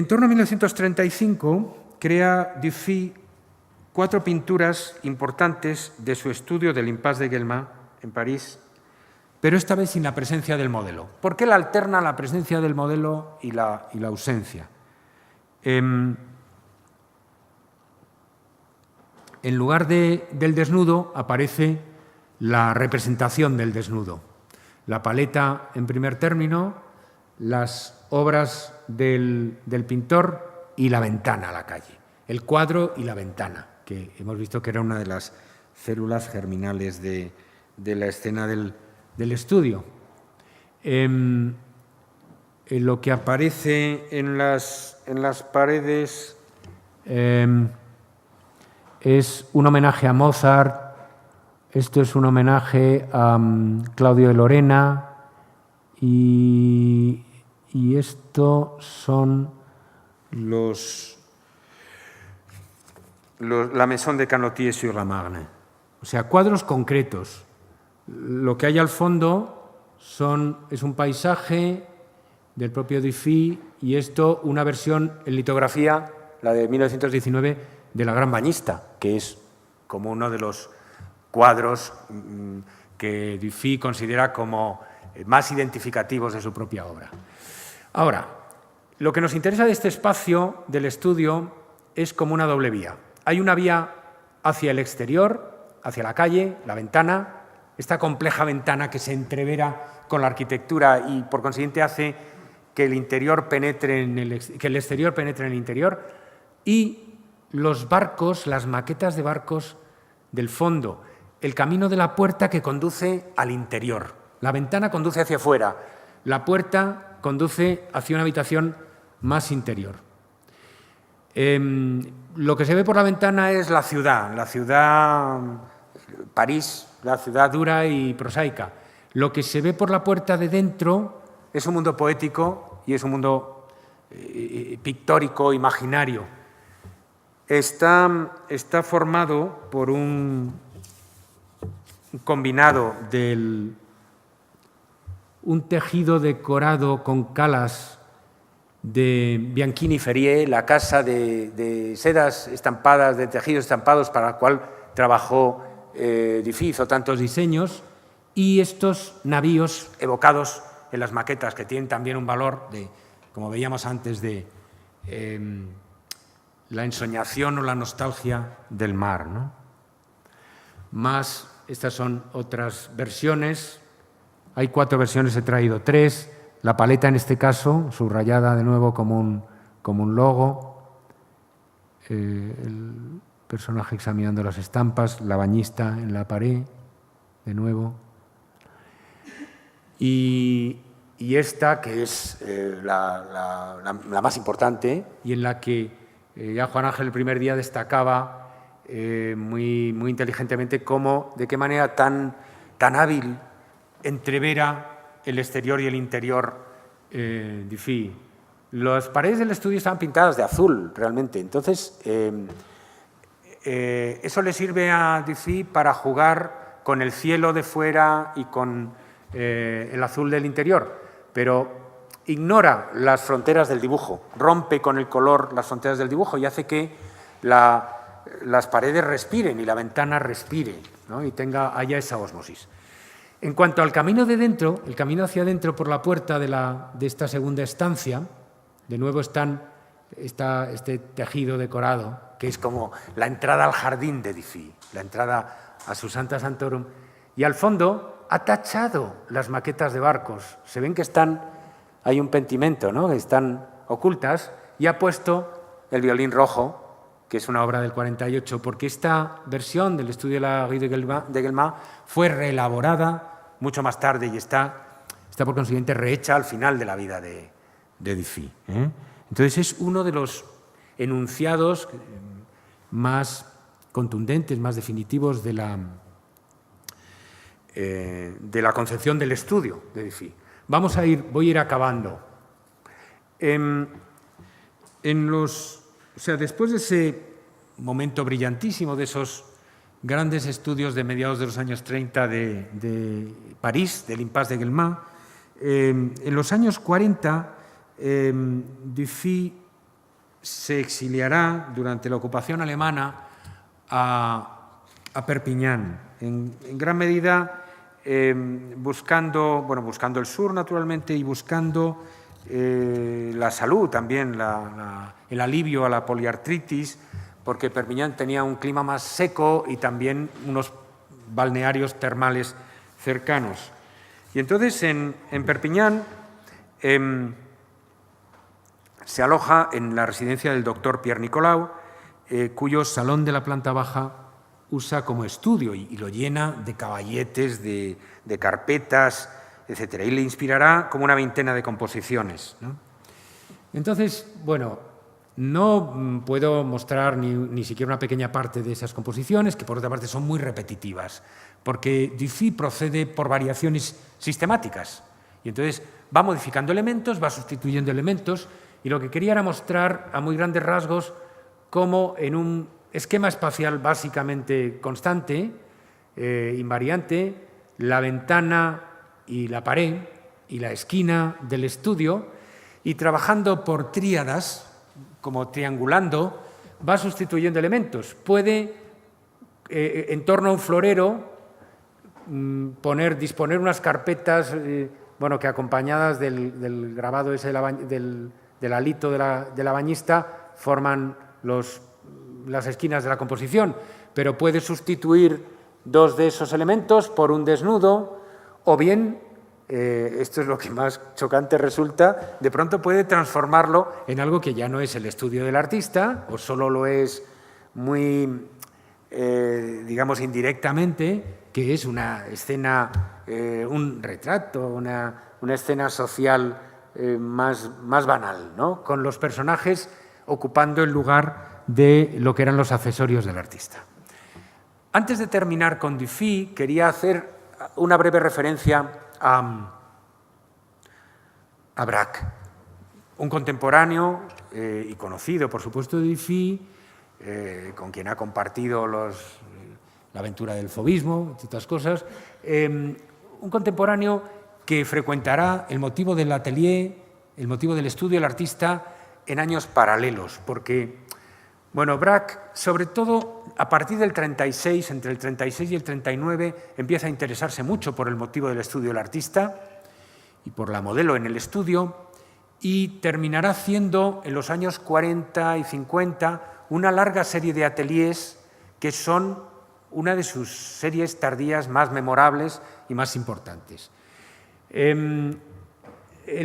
torno a 1935 crea Dufy 4 pinturas importantes de su estudio del Impasse de Guelmas en París, pero esta vez sin la presencia del modelo. ¿Por qué la alterna la presencia del modelo y la ausencia? En lugar del desnudo aparece la representación del desnudo. La paleta en primer término, las obras del pintor y la ventana a la calle. El cuadro y la ventana, que hemos visto que era una de las células germinales de la escena del estudio. Lo que aparece en las paredes es un homenaje a Mozart, esto es un homenaje a Claudio de Lorena y esto son la Maison de Canotier-sur-la-Marne. O sea, cuadros concretos. Lo que hay al fondo es un paisaje del propio Dufy y esto una versión en litografía, la de 1919, de La Gran Bañista, que es como uno de los cuadros que Dufy considera como más identificativos de su propia obra. Ahora, lo que nos interesa de este espacio del estudio es como una doble vía. Hay una vía hacia el exterior, hacia la calle, la ventana, esta compleja ventana que se entrevera con la arquitectura y, por consiguiente, hace que el exterior penetre en el interior, y los barcos, las maquetas de barcos del fondo, el camino de la puerta que conduce al interior. La ventana conduce hacia afuera, la puerta conduce hacia una habitación más interior. Lo que se ve por la ventana es la ciudad, París, la ciudad dura y prosaica. Lo que se ve por la puerta de dentro es un mundo poético y es un mundo pictórico, imaginario. Está formado por un combinado un tejido decorado con calas de Bianchini Ferrier, la casa de sedas estampadas, de tejidos estampados para la cual trabajó Dufy, hizo tantos diseños, y estos navíos evocados en las maquetas, que tienen también un valor, como veíamos antes, de la ensoñación o la nostalgia del mar, ¿no? Estas son otras versiones Hay 4 versiones, he traído 3. La paleta en este caso, subrayada de nuevo como un logo. El personaje examinando las estampas, la bañista en la pared, de nuevo. Y esta, que es la más importante, y en la que ya Juan Ángel el primer día destacaba muy inteligentemente de qué manera tan hábil entrevera el exterior y el interior Dufy. Las paredes del estudio estaban pintadas de azul, realmente. Entonces, eso le sirve a Dufy para jugar con el cielo de fuera y con el azul del interior, pero ignora las fronteras del dibujo, rompe con el color las fronteras del dibujo y hace que las paredes respiren y la ventana respire, ¿no? Y haya esa ósmosis. En cuanto al camino de dentro, el camino hacia adentro por la puerta de esta segunda estancia, de nuevo está este tejido decorado, que es como la entrada al jardín de Dufy, la entrada a su Santa Santorum, y al fondo ha tachado las maquetas de barcos. Se ven que hay un pentimento, ¿no? Que están ocultas, y ha puesto el violín rojo, que es una obra del 48, porque esta versión del estudio de la Rue de Guelma fue reelaborada mucho más tarde y está por consiguiente rehecha al final de la vida de Dufy. Entonces es uno de los enunciados más contundentes, más definitivos de la concepción del estudio de Dufy. Voy a ir acabando. Después de ese momento brillantísimo, de esos grandes estudios de mediados de los años 30 de París, del Impasse de Guelma, en los años 40 Dufy se exiliará durante la ocupación alemana a Perpiñán, en gran medida buscando el sur, naturalmente, y buscando la salud también, el alivio a la poliartritis, porque Perpiñán tenía un clima más seco y también unos balnearios termales cercanos. Y entonces en Perpiñán se aloja en la residencia del doctor Pierre Nicolau, cuyo salón de la planta baja usa como estudio y lo llena de caballetes, de carpetas, etc. Y le inspirará como una veintena de composiciones, ¿no? Entonces, bueno, no puedo mostrar ni siquiera una pequeña parte de esas composiciones, que por otra parte son muy repetitivas, porque Dufy procede por variaciones sistemáticas. Y entonces va modificando elementos, va sustituyendo elementos, y lo que quería era mostrar a muy grandes rasgos cómo en un esquema espacial básicamente constante, invariante, la ventana y la pared y la esquina del estudio, y trabajando por tríadas, como triangulando, va sustituyendo elementos. Puede, en torno a un florero, disponer unas carpetas que acompañadas del grabado ese del alito de la bañista forman las esquinas de la composición, pero puede sustituir 2 de esos elementos por un desnudo, o bien, esto es lo que más chocante resulta, de pronto puede transformarlo en algo que ya no es el estudio del artista, o solo lo es muy, digamos, indirectamente, que es una escena, un retrato, una escena social más banal, ¿no? Con los personajes ocupando el lugar de lo que eran los accesorios del artista. Antes de terminar con Dufy, quería hacer una breve referencia a Braque, un contemporáneo y conocido, por supuesto, de Dufy, con quien ha compartido la aventura del fauvismo, entre otras cosas, un contemporáneo que frecuentará el motivo del atelier, el motivo del estudio del artista en años paralelos, porque, bueno, Braque, sobre todo a partir del 36, entre el 36 y el 39, empieza a interesarse mucho por el motivo del estudio del artista y por la modelo en el estudio, y terminará haciendo en los años 40 y 50 una larga serie de ateliers que son una de sus series tardías más memorables y más importantes. El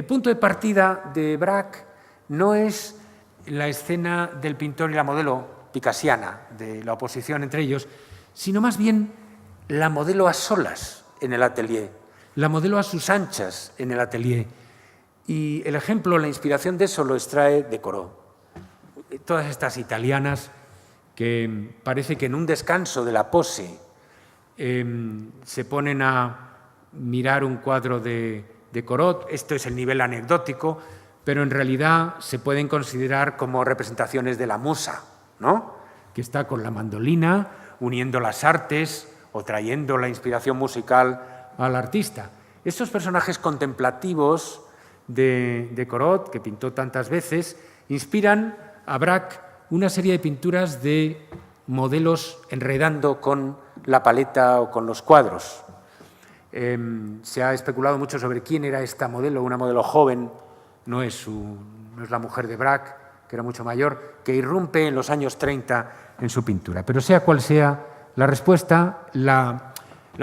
punto de partida de Braque no es la escena del pintor y la modelo picassiana, de la oposición entre ellos, sino más bien la modelo a solas en el atelier, la modelo a sus anchas en el atelier. Y el ejemplo, la inspiración de eso lo extrae de Corot. Todas estas italianas que parece que en un descanso de la pose se ponen a mirar un cuadro de Corot. Esto es el nivel anecdótico, pero en realidad se pueden considerar como representaciones de la musa, ¿no? Que está con la mandolina, uniendo las artes o trayendo la inspiración musical al artista. Estos personajes contemplativos de Corot, que pintó tantas veces, inspiran a Braque una serie de pinturas de modelos enredando con la paleta o con los cuadros. Se ha especulado mucho sobre quién era esta modelo, una modelo joven, no es la mujer de Braque, que era mucho mayor, que irrumpe en los años 30 en su pintura. Pero sea cual sea la respuesta, la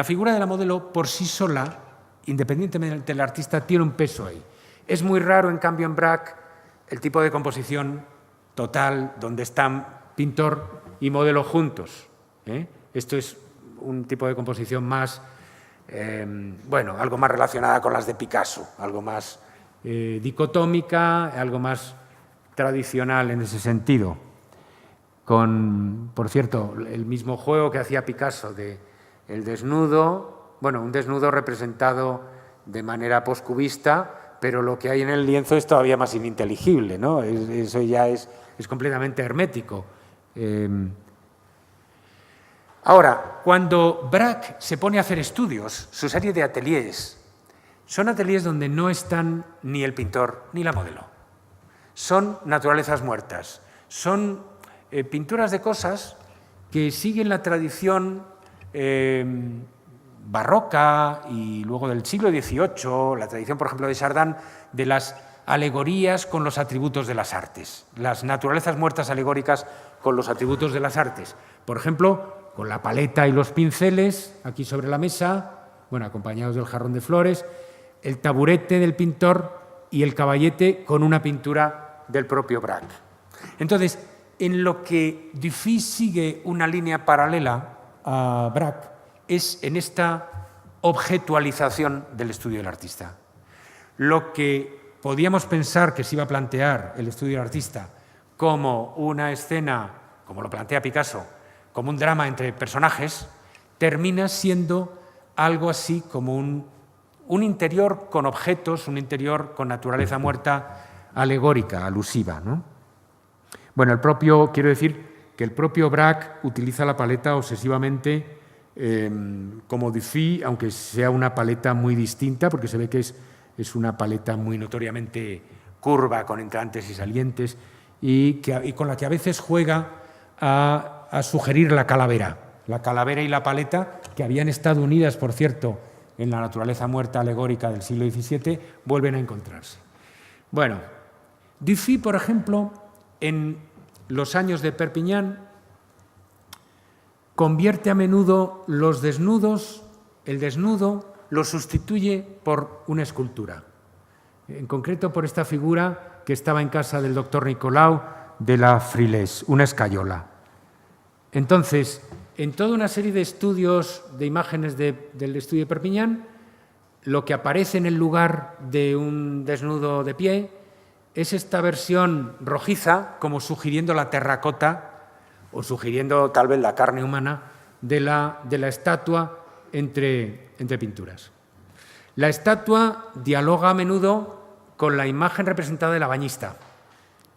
figura de la modelo por sí sola, independientemente del artista, tiene un peso ahí. Es muy raro, en cambio, en Braque, el tipo de composición total donde están pintor y modelo juntos. Esto es un tipo de composición más, bueno, algo más relacionada con las de Picasso, algo más dicotómica, algo más tradicional en ese sentido. Con, por cierto, el mismo juego que hacía Picasso de el desnudo, bueno, un desnudo representado de manera poscubista, pero lo que hay en el lienzo es todavía más ininteligible, ¿no? Eso ya es completamente hermético. Ahora, cuando Braque se pone a hacer estudios, su serie de ateliers, son ateliers donde no están ni el pintor ni la modelo. Son naturalezas muertas, son pinturas de cosas que siguen la tradición barroca y luego del siglo XVIII, la tradición, por ejemplo, de Chardin, de las alegorías con los atributos de las artes, las naturalezas muertas alegóricas con los atributos de las artes. Por ejemplo, con la paleta y los pinceles aquí sobre la mesa, bueno, acompañados del jarrón de flores, el taburete del pintor y el caballete con una pintura del propio Braque. Entonces, en lo que Dufy sigue una línea paralela a Braque es en esta objetualización del estudio del artista. Lo que podíamos pensar que se iba a plantear el estudio del artista como una escena, como lo plantea Picasso, como un drama entre personajes, termina siendo algo así como un interior con objetos, un interior con naturaleza muerta alegórica, alusiva, ¿no? Bueno, quiero decir que el propio Braque utiliza la paleta obsesivamente como Dufy, aunque sea una paleta muy distinta, porque se ve que es una paleta muy notoriamente curva, con entrantes y salientes, y con la que a veces juega a sugerir la calavera y la paleta, que habían estado unidas, por cierto, en la naturaleza muerta alegórica del siglo XVII, vuelven a encontrarse. Bueno, Dufy, por ejemplo, en los años de Perpiñán, convierte a menudo el desnudo lo sustituye por una escultura. En concreto por esta figura que estaba en casa del doctor Nicolau de la Frilés, una escayola. Entonces, en toda una serie de estudios de imágenes del estudio de Perpiñán, lo que aparece en el lugar de un desnudo de pie es esta versión rojiza, como sugiriendo la terracota o sugiriendo tal vez la carne humana de la estatua entre pinturas. La estatua dialoga a menudo con la imagen representada de la bañista.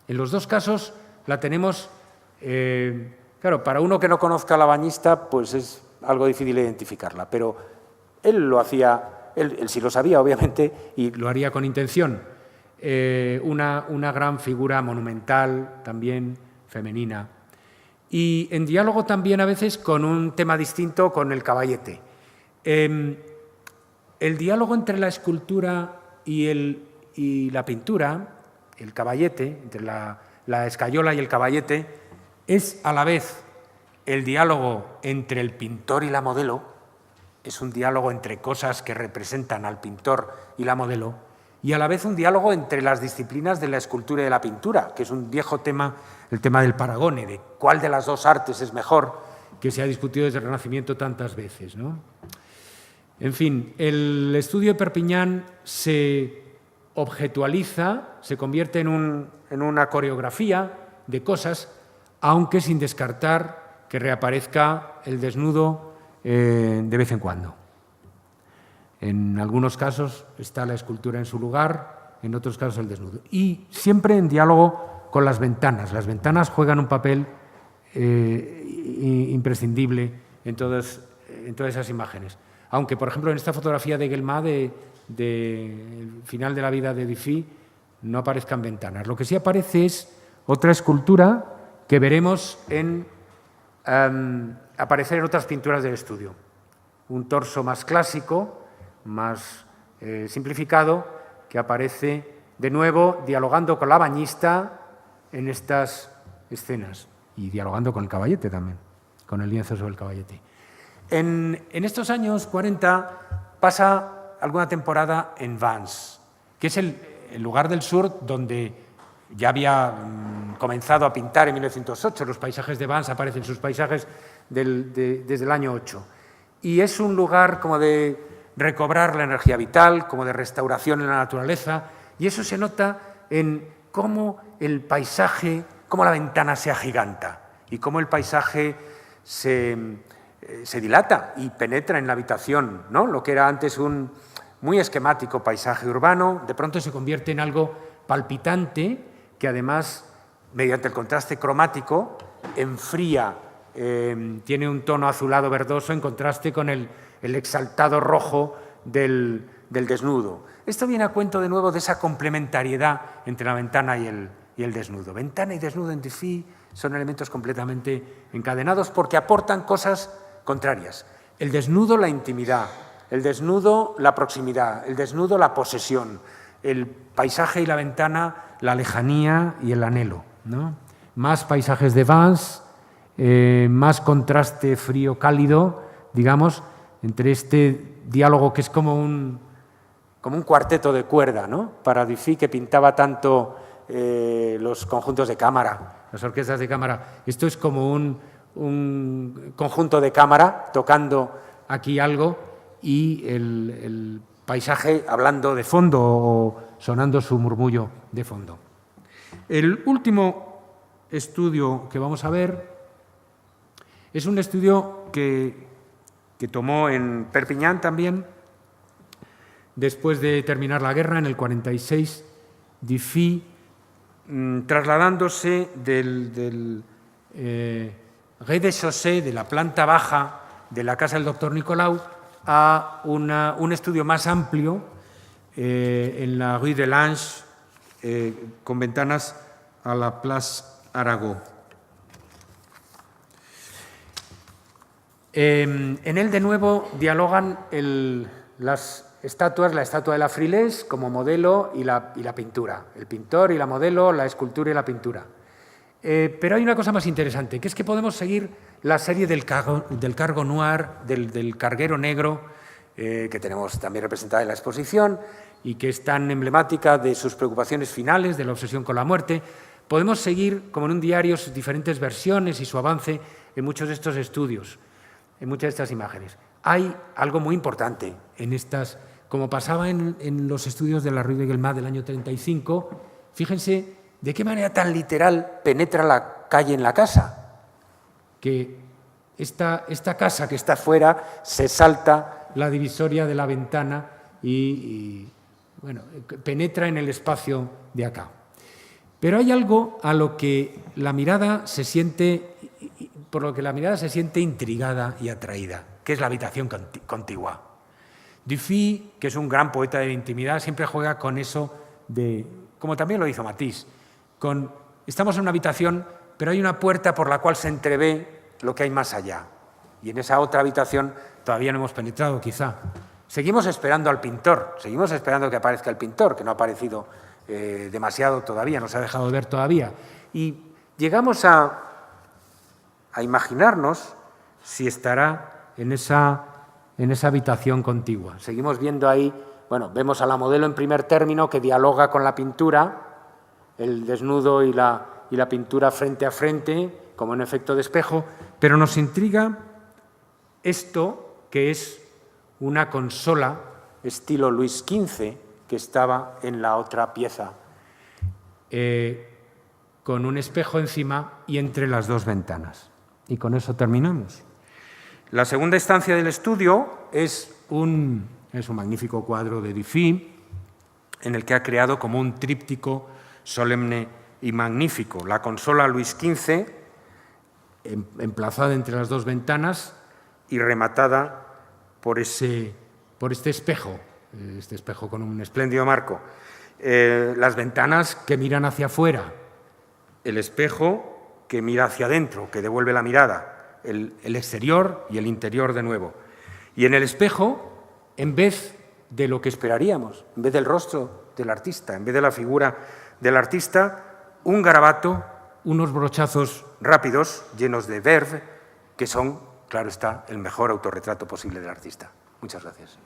En los dos casos la tenemos, claro, para uno que no conozca a la bañista, pues es algo difícil de identificarla, pero él lo hacía, él sí lo sabía, obviamente, y lo haría con intención. Una gran figura monumental, también femenina. Y en diálogo también a veces con un tema distinto, con el caballete. El diálogo entre la escultura y la pintura, el caballete, entre la escayola y el caballete, es a la vez el diálogo entre el pintor y la modelo, es un diálogo entre cosas que representan al pintor y la modelo, y a la vez un diálogo entre las disciplinas de la escultura y de la pintura, que es un viejo tema, el tema del paragone, de cuál de las dos artes es mejor, que se ha discutido desde el Renacimiento tantas veces, ¿no? En fin, el estudio de Perpiñán se objetualiza, se convierte en una coreografía de cosas, aunque sin descartar que reaparezca el desnudo de vez en cuando. En algunos casos está la escultura en su lugar, en otros casos el desnudo. Y siempre en diálogo con las ventanas. Las ventanas juegan un papel imprescindible en todas esas imágenes. Aunque, por ejemplo, en esta fotografía de Guelma, del final de la vida de Dufy, no aparezcan ventanas. Lo que sí aparece es otra escultura que veremos aparecer en otras pinturas del estudio. Un torso más clásico, más simplificado, que aparece de nuevo dialogando con la bañista en estas escenas y dialogando con el caballete también, con el lienzo sobre el caballete. En estos años 40 pasa alguna temporada en Vannes, que es el lugar del sur donde ya había comenzado a pintar en 1908. Los paisajes de Vannes aparecen, sus paisajes desde el año 8. Y es un lugar como de recobrar la energía vital, como de restauración en la naturaleza, y eso se nota en cómo el paisaje, cómo la ventana se agiganta y cómo el paisaje se dilata y penetra en la habitación, ¿no? Lo que era antes un muy esquemático paisaje urbano, de pronto se convierte en algo palpitante que además, mediante el contraste cromático, enfría, tiene un tono azulado verdoso en contraste con el exaltado rojo del desnudo. Esto viene a cuento de nuevo de esa complementariedad entre la ventana y el desnudo. Ventana y desnudo en Dufy son elementos completamente encadenados porque aportan cosas contrarias. El desnudo, la intimidad; el desnudo, la proximidad; el desnudo, la posesión; el paisaje y la ventana, la lejanía y el anhelo, ¿no? Más paisajes de Vannes, más contraste frío-cálido, digamos, entre este diálogo que es como un cuarteto de cuerda, ¿no? Para Dufy, que pintaba tanto los conjuntos de cámara, las orquestas de cámara. Esto es como un conjunto de cámara tocando aquí algo y el paisaje hablando de fondo o sonando su murmullo de fondo. El último estudio que vamos a ver es un estudio que tomó en Perpiñán también, después de terminar la guerra, en el 46, Dufy, trasladándose del rez-de-chaussée, de la planta baja de la casa del doctor Nicolau, a un estudio más amplio en la Rue de Lange, con ventanas a la Place Arago. En él, de nuevo, dialogan las estatuas, la estatua de la Frilés como modelo y la pintura, el pintor y la modelo, la escultura y la pintura. Pero hay una cosa más interesante, que es que podemos seguir la serie del cargo noir, del carguero negro, que tenemos también representada en la exposición y que es tan emblemática de sus preocupaciones finales, de la obsesión con la muerte. Podemos seguir, como en un diario, sus diferentes versiones y su avance en muchos de estos estudios, en muchas de estas imágenes. Hay algo muy importante en estas, como pasaba en los estudios de la Rue de Guelma del año 35, fíjense de qué manera tan literal penetra la calle en la casa, que esta casa que está fuera se salta la divisoria de la ventana y bueno, penetra en el espacio de acá. Pero hay algo a lo que la mirada se siente, por lo que la mirada se siente intrigada y atraída, que es la habitación contigua. Dufy, que es un gran poeta de la intimidad, siempre juega con eso como también lo hizo Matisse, estamos en una habitación, pero hay una puerta por la cual se entrevé lo que hay más allá. Y en esa otra habitación todavía no hemos penetrado, quizá. Seguimos esperando al pintor, seguimos esperando que aparezca el pintor, que no ha aparecido demasiado todavía, no se ha dejado ver todavía. Y llegamos a imaginarnos si estará en esa en esa habitación contigua. Seguimos viendo ahí, bueno, vemos a la modelo en primer término que dialoga con la pintura, el desnudo y la pintura frente a frente, como en efecto de espejo, pero nos intriga esto que es una consola estilo Luis XV que estaba en la otra pieza, con un espejo encima y entre las dos ventanas. Y con eso terminamos. La segunda estancia del estudio es un magnífico cuadro de Dufy, en el que ha creado como un tríptico solemne y magnífico. La consola Luis XV, emplazada entre las dos ventanas y rematada por este espejo con un espléndido marco. Las ventanas que miran hacia afuera, el espejo que mira hacia adentro, que devuelve la mirada, el exterior y el interior de nuevo. Y en el espejo, en vez de lo que esperaríamos, en vez del rostro del artista, en vez de la figura del artista, un garabato, unos brochazos rápidos, llenos de verve, que son, claro está, el mejor autorretrato posible del artista. Muchas gracias.